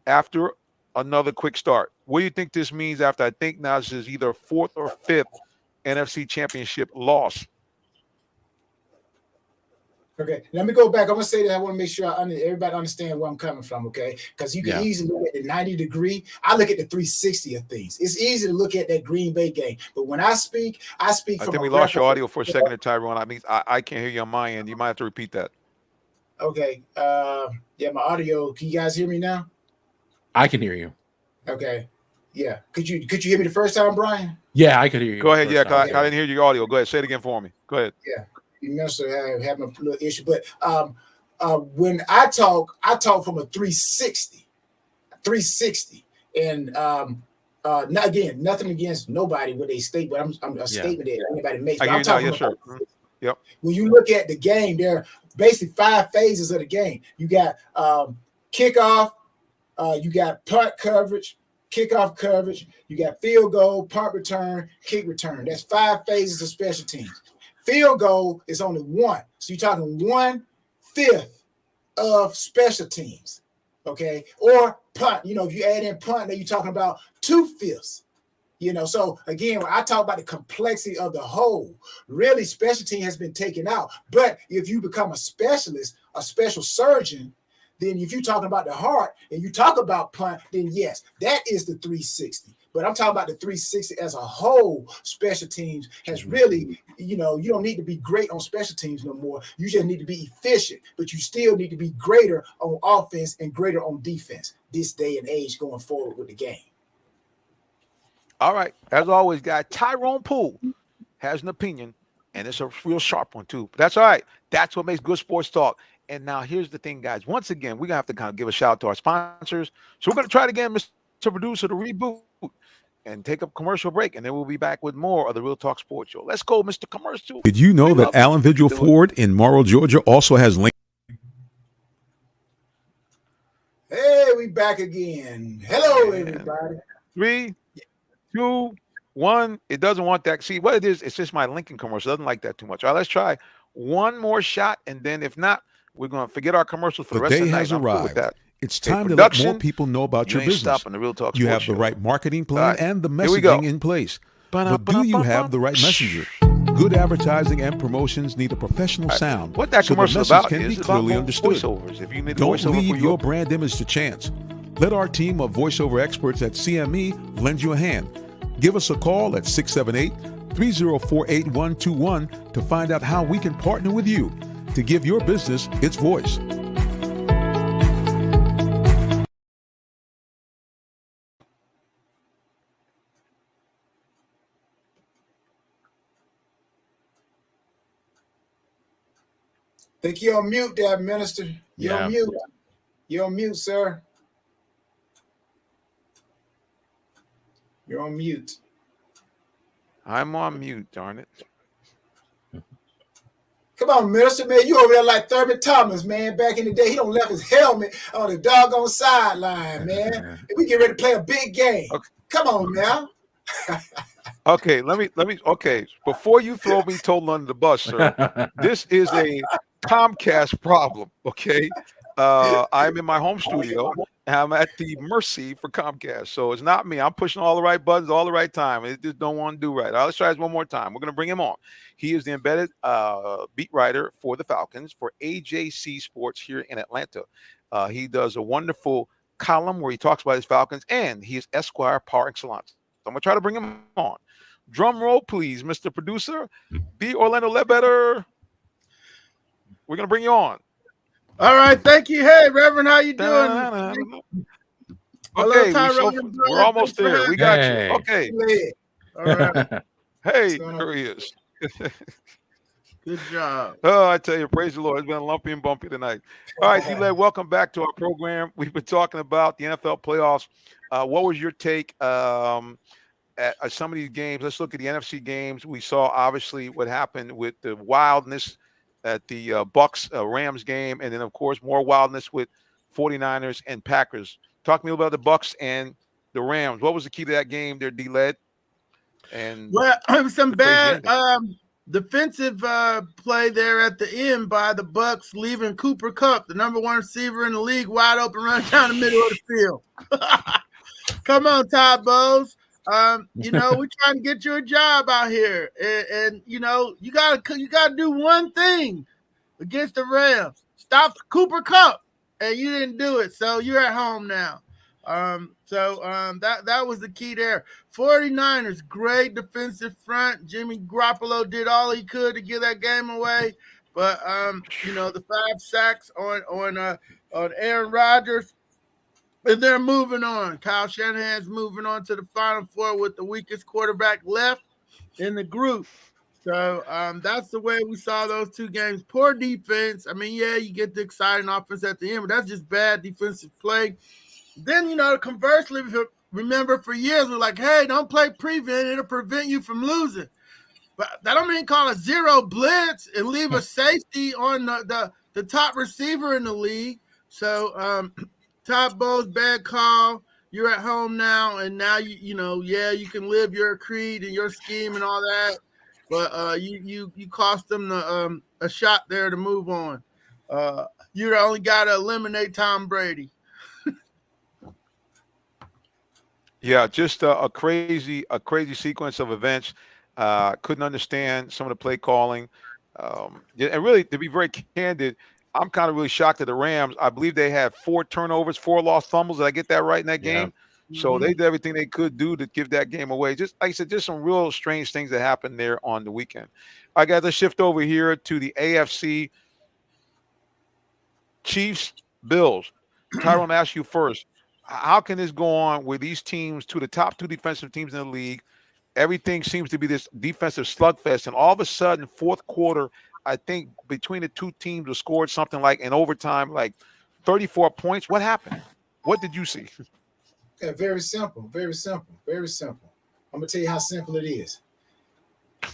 after another quick start. What do you think this means after, I think now this is either fourth or fifth NFC Championship loss? Okay, let me go back. I'm going to say that I want to make sure everybody understands where I'm coming from, okay? Because you can easily look at the 90-degree. I look at the 360 of things. It's easy to look at that Green Bay game. But when I speak from I think we lost your audio for a second, Tyrone. I mean, I can't hear you on my end. You might have to repeat that. Okay. Yeah, my audio. Can you guys hear me now? I can hear you. Okay. Yeah. Could you hear me the first time, Brian? Yeah, I could hear you. Go ahead. Yeah, I didn't hear your audio. Go ahead. Say it again for me. Go ahead. Yeah. You must have having a little issue. But when I talk from a 360. And not, again, nothing against nobody what they state, but I'm a statement that anybody makes. I'm talking about, sure. Yep. When you look at the game, there are basically 5 phases of the game. You got kickoff, you got punt coverage, kickoff coverage, you got field goal, punt return, kick return. That's 5 phases of special teams. Field goal is only 1. So you're talking 1/5 of special teams. Okay. Or punt, if you add in punt, then you're talking about 2/5. So again, when I talk about the complexity of the whole, really special team has been taken out. But if you become a specialist, a special surgeon, then if you're talking about the heart and you talk about punt, then yes, that is the 360. But I'm talking about the 360 as a whole. Special teams has really, you don't need to be great on special teams no more. You just need to be efficient, but you still need to be greater on offense and greater on defense this day and age going forward with the game. All right. As always, guy, Tyrone Poole has an opinion, and it's a real sharp one too. But that's all right. That's what makes good sports talk. And now here's the thing, guys. Once again, we're going to have to kind of give a shout out to our sponsors. So we're going to try it again, Mr. Producer, to reboot and take a commercial break, and then we'll be back with more of the Real Talk Sports Show. Let's go, Mr. Commercial. Did you know that Allen Vigil Ford in Morrow, Georgia also has Lincoln? Hey, we back again. Hello, everybody. 3, 2, 1. It doesn't want that. See what it is? It's just my Lincoln commercial. It doesn't like that too much. All right, let's try one more shot, and then if not, we're gonna forget our commercials for the The rest of day the night. has I'm cool with arrived. that. It's Okay, time to let more production. people know about You your ain't business. stopping the Real Talk You Sports have the Show. right marketing All plan right, and the here we go. messaging in place. But do you have the right messenger? Good advertising and promotions need a professional sound What that so the commercial message about can is be about clearly understood. voiceovers. If you need a Don't voiceover leave for your brand image to chance. Let our team of voiceover experts at CME lend you a hand. Give us a call at 678-304-8121 to find out how we can partner with you to give your business its voice. Think you're on mute there, Minister. You're Yeah. on mute. You're on mute, sir. You're on mute. I'm on mute, darn it. Come on, Minister, man. You over there like Thurman Thomas, man. Back in the day, he don't left his helmet on the doggone sideline, man. We get ready to play a big game. Okay. Come on now. Okay, let me. Okay, before you throw me totally under the bus, sir, this is a Comcast problem. Okay, I'm in my home studio and I'm at the mercy for Comcast, so it's not me. I'm pushing all the right buttons all the right time. It just don't want to do right. All right, let's try this one more time. We're gonna bring him on. He is the embedded beat writer for the Falcons for AJC Sports here in Atlanta. He does a wonderful column where he talks about his Falcons, and he is Esquire par excellence. So I'm gonna try to bring him on. Drum roll, please, Mr. Producer. B. Orlando Ledbetter. We're gonna bring you on. All right, thank you. Hey, Reverend, how you doing? Da-na-na-na-na. Hello, Okay, Tyrone. we're almost Thanks for there. We got Hey. you. Okay. All right, Hey, So- there he is. good job. Oh, I tell you, praise the Lord. It's been lumpy and bumpy tonight. All right, D-Led, welcome back to our program. We've been talking about the NFL playoffs. What was your take at some of these games? Let's look at the NFC games. We saw obviously what happened with the wildness at the Bucks Rams game, and then of course more wildness with 49ers and Packers. Talk to me about the Bucks and the Rams. What was the key to that game there, D-Led? And Well, some the crazy bad ending. defensive play there at the end by the Bucks, leaving Cooper Kupp, the number one receiver in the league, wide open, run down the middle of the field. Come on, Todd Bowles. You know, we're trying to get you a job out here, and you know, you gotta do one thing against the Rams: stop Cooper Kupp, and you didn't do it, so you're at home now. That was the key there. 49ers, great defensive front. Jimmy Garoppolo did all he could to give that game away, but you know, the 5 sacks on Aaron Rodgers. And they're moving on. Kyle Shanahan's moving on to the Final Four with the weakest quarterback left in the group. So that's the way we saw those two games. Poor defense. I mean, yeah, you get the exciting offense at the end, but that's just bad defensive play. Then, you know, conversely, remember for years, we're like, hey, don't play prevent. It'll prevent you from losing. But that don't mean call a zero blitz and leave a safety on the top receiver in the league. So, Todd Bowles, bad call. You're at home now, and now you know, yeah, you can live your creed and your scheme and all that, but you cost them a shot there to move on. You only got to eliminate Tom Brady. Yeah, just a crazy sequence of events. Couldn't understand some of the play calling. And really, to be very candid, I'm kind of really shocked at the Rams. I believe they had 4 turnovers, 4 lost fumbles. Did I get that right in that game? So they did everything they could do to give that game away. Just like I said, just some real strange things that happened there on the weekend. I got to shift over here to the AFC. Chiefs, Bills. Tyrone, ask you first. How can this go on with these teams, the top 2 defensive teams in the league? Everything seems to be this defensive slugfest, and all of a sudden, fourth quarter, I think between the 2 teams were scored something like in overtime, like 34 points. What happened? What did you see? Yeah, very simple, very simple, very simple. I'm gonna tell you how simple it is.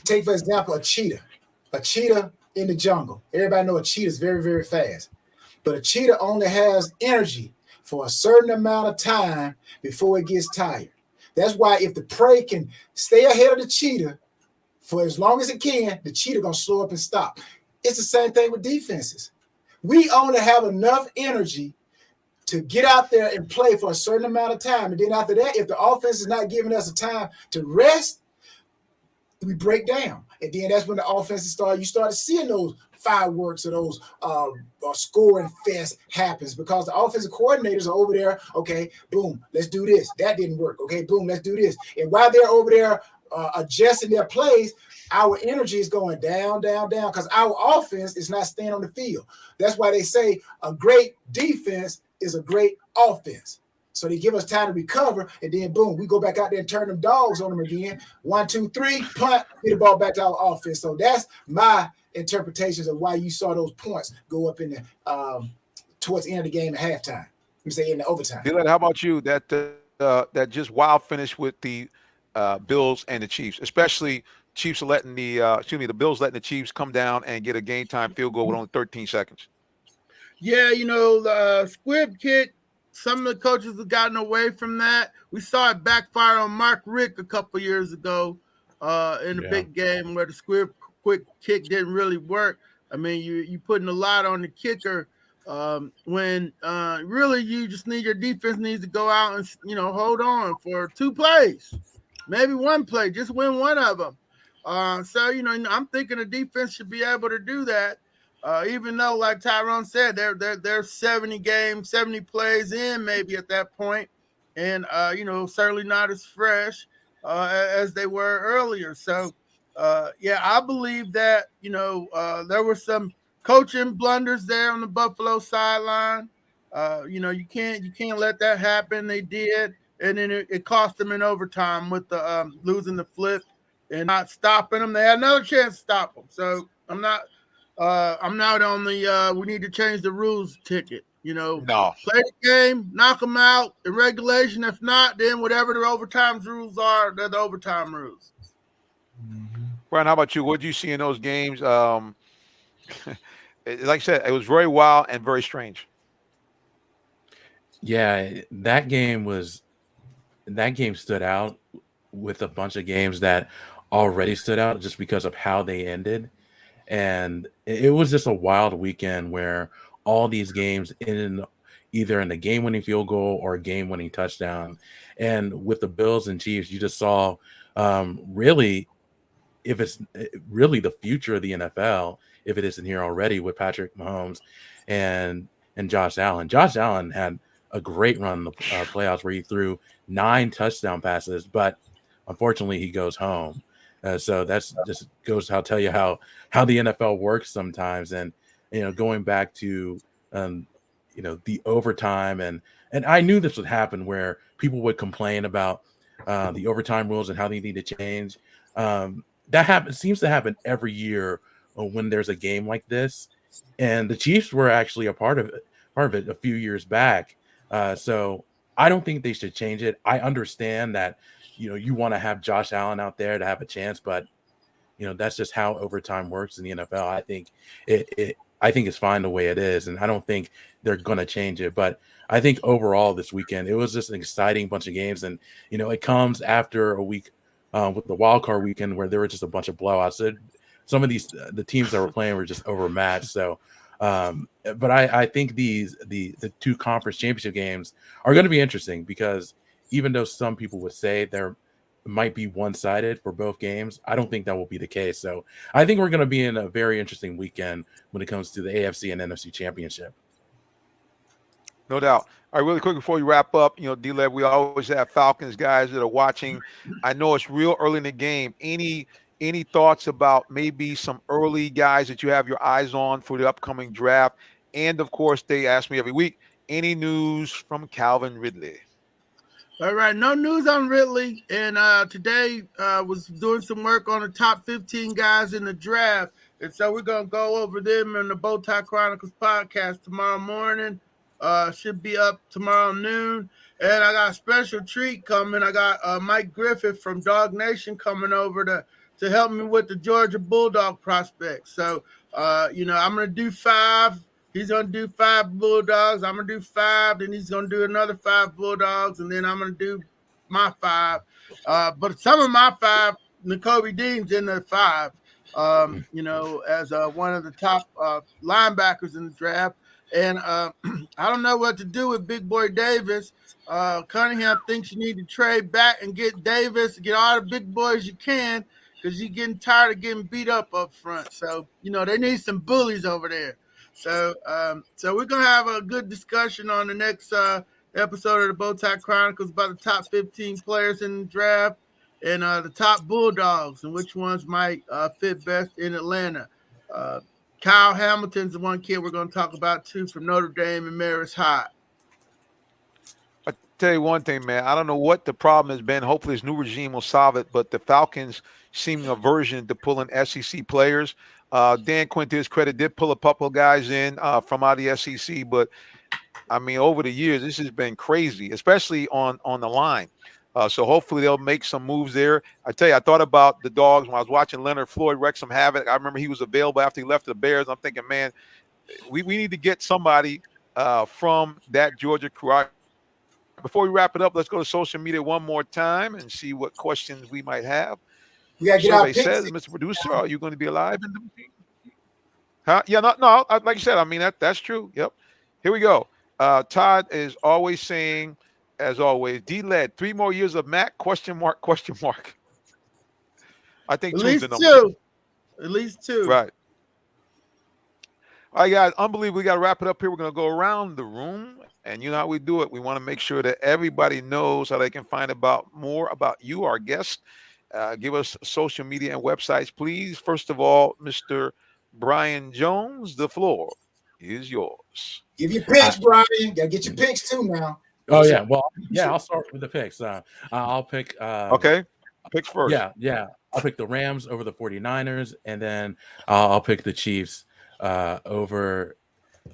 Take for example a cheetah in the jungle. Everybody know a cheetah is very, very fast, but a cheetah only has energy for a certain amount of time before it gets tired. That's why if the prey can stay ahead of the cheetah for as long as it can, the cheetah gonna slow up and stop. It's the same thing with defenses. We only have enough energy to get out there and play for a certain amount of time. And then after that, if the offense is not giving us a time to rest, we break down. And then that's when the offenses start, you started seeing those fireworks or those scoring fest happens because the offensive coordinators are over there. Okay, boom, let's do this. That didn't work. Okay, boom, let's do this. And while they're over there adjusting their plays, our energy is going down, down, down because our offense is not staying on the field. That's why they say a great defense is a great offense. So they give us time to recover, and then boom, we go back out there and turn them dogs on them again. 1, 2, 3, punt, get the ball back to our offense. So that's my interpretations of why you saw those points go up in the towards the end of the game at halftime. Let me say in the overtime. Dylan, how about you? That just wild finish with the Bills and the Chiefs, especially Chiefs are letting the Bills letting the Chiefs come down and get a game time field goal with only 13 seconds. Yeah, the squib kick, some of the coaches have gotten away from that. We saw it backfire on Mark Richt a couple years ago in a big game where the squib quick kick didn't really work. I mean, you putting a lot on the kicker when really you just need your defense needs to go out and, hold on for 2 plays, maybe 1 play, just win one of them. So, I'm thinking the defense should be able to do that. Even though, like Tyrone said, they're 70 games, 70 plays in maybe at that point, and certainly not as fresh as they were earlier. So, I believe that there were some coaching blunders there on the Buffalo sideline. You can't let that happen. They did, and then it cost them in overtime with the losing the flip and not stopping them. They had another chance to stop them. So I'm not on the we need to change the rules ticket. No. Play the game, knock them out in regulation. If not, then whatever the overtime rules are, they're the overtime rules. Brian, how about you? What did you see in those games? Like I said, it was very wild and very strange. Yeah, that game stood out with a bunch of games that already stood out just because of how they ended. And it was just a wild weekend where all these games ended either in a game-winning field goal or a game-winning touchdown. And with the Bills and Chiefs, you just saw really, if it's really the future of the NFL, if it isn't here already with Patrick Mahomes and Josh Allen. Josh Allen had a great run in the playoffs where he threw 9 touchdown passes, but unfortunately he goes home. So that's just goes to tell you how the NFL works sometimes. And, going back to, the overtime and I knew this would happen where people would complain about the overtime rules and how they need to change. That seems to happen every year when there's a game like this. And the Chiefs were actually a part of it a few years back. So I don't think they should change it. I understand that, you want to have Josh Allen out there to have a chance, but that's just how overtime works in the NFL. I think it's fine the way it is, and I don't think they're going to change it. But I think overall this weekend it was just an exciting bunch of games, and it comes after a week with the wild card weekend where there were just a bunch of blowouts. Some of the teams that were playing were just overmatched. So, but I think the 2 conference championship games are going to be interesting because even though some people would say there might be one-sided for both games, I don't think that will be the case. So I think we're going to be in a very interesting weekend when it comes to the AFC and NFC championship. No doubt. All right, really quick before we wrap up, D-Lev, we always have Falcons guys that are watching. I know it's real early in the game. Any thoughts about maybe some early guys that you have your eyes on for the upcoming draft? And, of course, they ask me every week, any news from Calvin Ridley? All right, no news on Ridley. And today was doing some work on the top 15 guys in the draft. And so we're going to go over them in the Bowtie Chronicles podcast tomorrow morning. Should be up tomorrow noon. And I got a special treat coming. I got Mike Griffith from Dog Nation coming over to help me with the Georgia Bulldog prospects. So, I'm going to do 5. He's going to do 5 Bulldogs. I'm going to do 5. Then he's going to do another 5 Bulldogs. And then I'm going to do my 5. But some of my 5, Nakobe Dean's in the 5. As one of the top linebackers in the draft. And I don't know what to do with Big Boy Davis. Cunningham thinks you need to trade back and get Davis, get all the big boys you can, because you're getting tired of getting beat up front. So, they need some bullies over there. So we're going to have a good discussion on the next episode of the Bowtie Chronicles about the top 15 players in the draft and the top Bulldogs and which ones might fit best in Atlanta. Kyle Hamilton's the one kid we're going to talk about, too, from Notre Dame and Marist High. I tell you one thing, man. I don't know what the problem has been. Hopefully, this new regime will solve it. But the Falcons seem aversion to pulling SEC players. Dan Quinn, to his credit, did pull a couple of guys in from out of the SEC. But, I mean, over the years, this has been crazy, especially on the line. So hopefully they'll make some moves there. I tell you, I thought about the Dogs when I was watching Leonard Floyd wreak some havoc. I remember he was available after he left the Bears. I'm thinking, man, we need to get somebody from that Georgia crew. Before we wrap it up, let's go to social media one more time and see what questions we might have. We gotta get our Survey picks. says, Mr. Producer, are you going to be alive? Huh? Yeah, no. Like you said, I mean, that's true. Yep. Here we go. Todd is always saying, as always, D-Led, 3 more years of Mac, question mark. I think At 2's least the number. 2. At least 2. Right. All right, guys, unbelievable. We got to wrap it up here. We're going to go around the room, and you know how we do it. We want to make sure that everybody knows how they can find more about you, our guest. Give us social media and websites, please. First of all, Mr. Brian Jones, the floor is yours. Give your picks, Brian. Gotta get your picks too now. Oh yeah, well, yeah. I'll start with the picks. I'll pick. Okay, picks first. Yeah. I'll pick the Rams over the 49ers, and then I'll pick the Chiefs over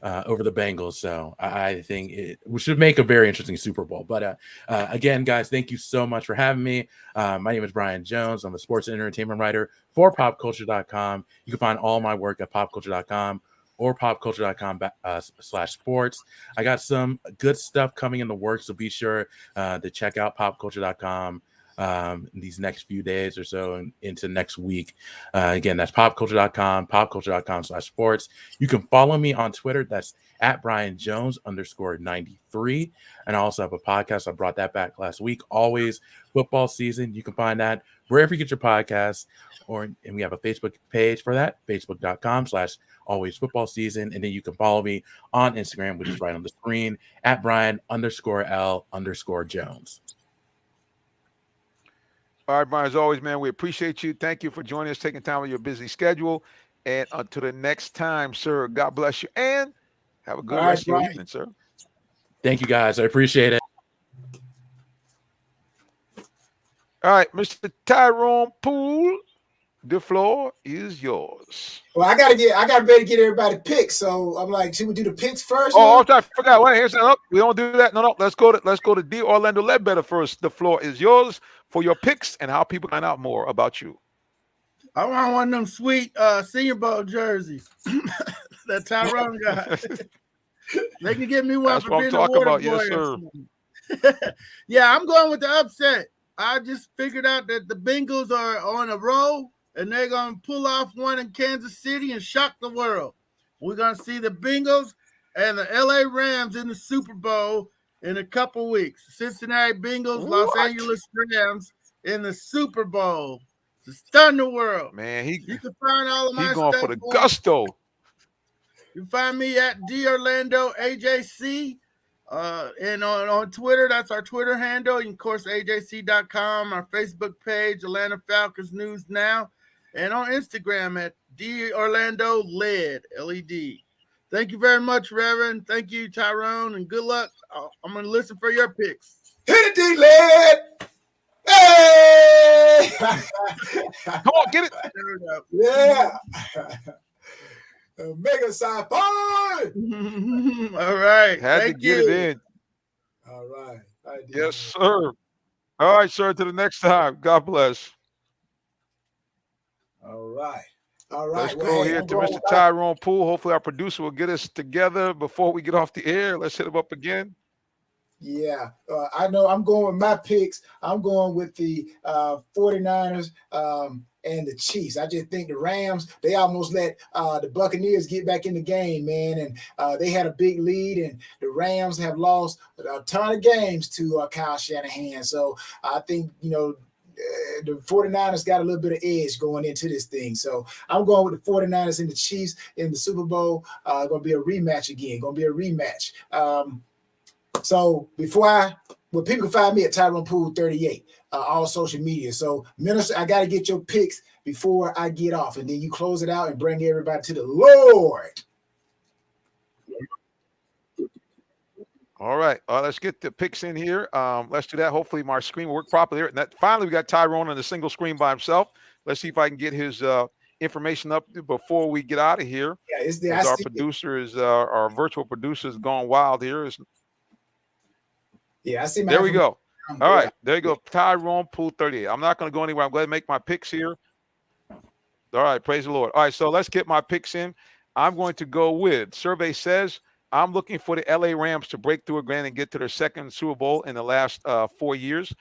the Bengals. So I think we should make a very interesting Super Bowl. But again, guys, thank you so much for having me. My name is Brian Jones. I'm a sports and entertainment writer for popculture.com. You can find all my work at popculture.com or popculture.com/sports. I got some good stuff coming in the works, so be sure to check out popculture.com these next few days or so and into next week. Again, that's popculture.com, popculture.com/sports. You can follow me on Twitter. That's at Brian Jones _93. And I also have a podcast. I brought that back last week. Always Football Season. You can find that wherever you get your podcasts, and we have a Facebook page for that, facebook.com/always football season. And then you can follow me on Instagram, which is right on the screen, at Brian_L_Jones. All right, Brian, as always, man, we appreciate you. Thank you for joining us, taking time out of your busy schedule. And until the next time, sir, God bless you. And have a good rest of your evening, sir. Thank you, guys. I appreciate it. All right, Mr. Tyrone Poole, the floor is yours. Well, I gotta better get everybody picks. So I'm like, should we do the picks first? Oh, I forgot. Wait, here's up. We don't do that. No. Let's go to D. Orlando Ledbetter first. The floor is yours for your picks and how people find out more about you. I want one of them sweet Senior Bowl jerseys. That Tyrone got. They can get me one. That's for what I'm being talking about. boy. Yes, sir. Yeah, I'm going with the upset. I just figured out that the Bengals are on a roll, and they're going to pull off one in Kansas City and shock the world. We're going to see the Bengals and the LA Rams in the Super Bowl in a couple weeks. Cincinnati Bengals, Los Angeles Rams in the Super Bowl to stun the world. Man, you can find all of my he's going stuff for the gusto. You can find me at D Orlando AJC. And on Twitter, that's our Twitter handle. And of course, AJC.com, our Facebook page, Atlanta Falcons News Now, and on Instagram at D Orlando LED, LED. Thank you very much, Reverend. Thank you, Tyrone, and good luck. I'm going to listen for your picks. Hit it, D LED. Hey! Come on, get it. Yeah. Mega sci-fi. All right. Had to get it in. All right. Yes, sir. All right, sir. To the next time. God bless. All right. Let's go here to Mr. Tyrone Poole. Hopefully our producer will get us together before we get off the air. Let's hit him up again. Yeah, I know I'm going with my picks. I'm going with the 49ers and the Chiefs. I just think the Rams, they almost let the Buccaneers get back in the game, man. And they had a big lead, and the Rams have lost a ton of games to Kyle Shanahan. So I think, the 49ers got a little bit of edge going into this thing. So I'm going with the 49ers and the Chiefs in the Super Bowl. Going to be a rematch again. Going to be a rematch. So people can find me at Tyrone Poole 38, all social media. So Minister, I got to get your picks before I get off, and then you close it out and bring everybody to the Lord. All right. Let's get the picks in here. Let's do that. Hopefully my screen will work properly. And finally, we got Tyrone on the single screen by himself. Let's see if I can get his information up before we get out of here. Yeah, it's our producer is our virtual producer is going wild here. Yeah, I see. There we go. All right, there you go. Tyrone Poole 38. I'm not going to go anywhere. I'm going to make my picks here. All right, praise the Lord. All right, so let's get my picks in. I'm going to go with, survey says, I'm looking for the LA Rams to break through again and get to their second Super Bowl in the last 4 years.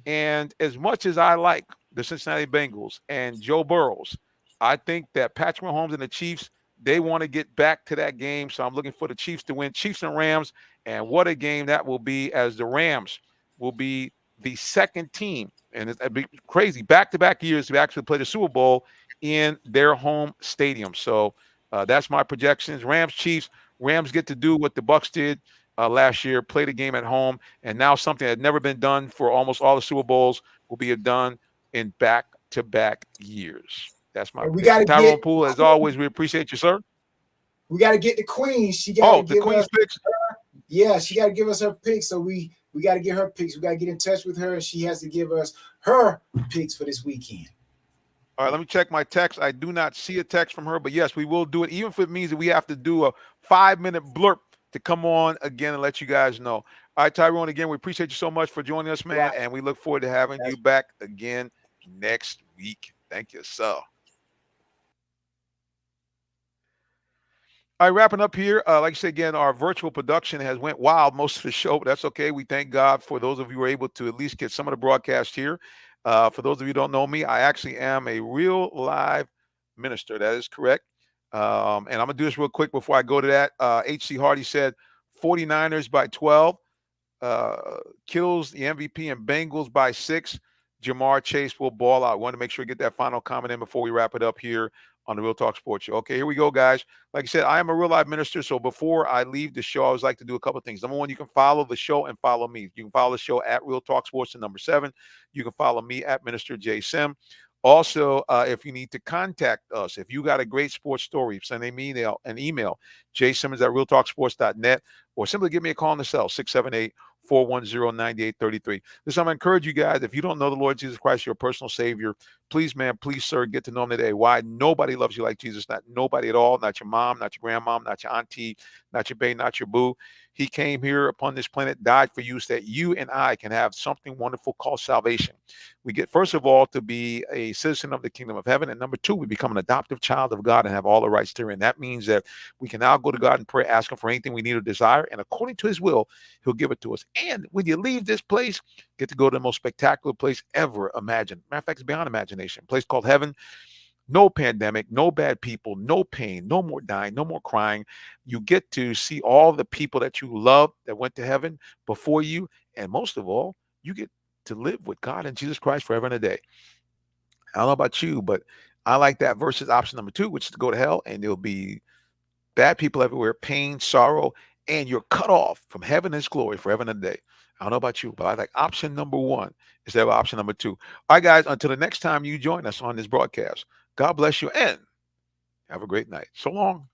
And as much as I like the Cincinnati Bengals and Joe Burrows, I think that Patrick Mahomes and the Chiefs, they want to get back to that game. So I'm looking for the Chiefs to win. Chiefs and Rams. And what a game that will be, as the Rams will be the second team. And it'd be crazy. Back-to-back years to actually play the Super Bowl in their home stadium. So that's my projections. Rams, Chiefs. Rams get to do what the Bucs did last year, play the game at home. And now something that had never been done for almost all the Super Bowls will be done in back-to-back years. That's my pick. Tyrone Poole, as always, we appreciate you, sir. We got to get the Queen. She got to give Queen's us picks. Yeah, she got to give us her picks. So we got to get her picks. We got to get in touch with her. She has to give us her picks for this weekend. All right, let me check my text. I do not see a text from her, but yes, we will do it, even if it means that we have to do a 5-minute blurb to come on again and let you guys know. All right, Tyrone, again, we appreciate you so much for joining us, man, and we look forward to having you back again next week. Thank you, sir. All right, wrapping up here. Like I said, again, our virtual production has went wild most of the show, but that's okay. We thank God for those of you who were able to at least get some of the broadcast here. For those of you who don't know me, I actually am a real live minister. That is correct. And I'm going to do this real quick before I go to that. H.C. Hardy said 49ers by 12. Kills the MVP and Bengals by 6. Jamar Chase will ball out. I want to make sure we get that final comment in before we wrap it up here on the Real Talk Sports Show. Okay, here we go, guys. Like I said, I am a real live minister, so before I leave the show, I always like to do a couple of things. Number one, you can follow the show and follow me. You can follow the show at Real Talk Sports, number 7. You can follow me at Minister J. Sim. Also, if you need to contact us, if you got a great sports story, send an email, jsimmons@realtalksports.net, or simply give me a call on the cell, 678-410-9833. Listen, I'm going to encourage you guys, if you don't know the Lord Jesus Christ, your personal Savior, please, man, please, sir, get to know him today. Why? Nobody loves you like Jesus. Not nobody at all. Not your mom, not your grandmom, not your auntie, not your bae, not your boo. He came here upon this planet, died for you so that you and I can have something wonderful called salvation. We get, first of all, to be a citizen of the kingdom of heaven. And number 2, we become an adoptive child of God and have all the rights therein. That means that we can now go to God and pray, ask him for anything we need or desire. And according to his will, he'll give it to us. And when you leave this place, get to go to the most spectacular place ever imagined. Matter of fact, it's beyond imagination. A place called heaven. No pandemic, no bad people, no pain, no more dying, no more crying. You get to see all the people that you love that went to heaven before you. And most of all, you get to live with God and Jesus Christ forever and a day. I don't know about you, but I like that versus option number 2, which is to go to hell, and there'll be bad people everywhere, pain, sorrow, and you're cut off from heaven and his glory forever and a day. I don't know about you, but I like option number 1 instead of option number 2. All right, guys, until the next time you join us on this broadcast, God bless you and have a great night. So long.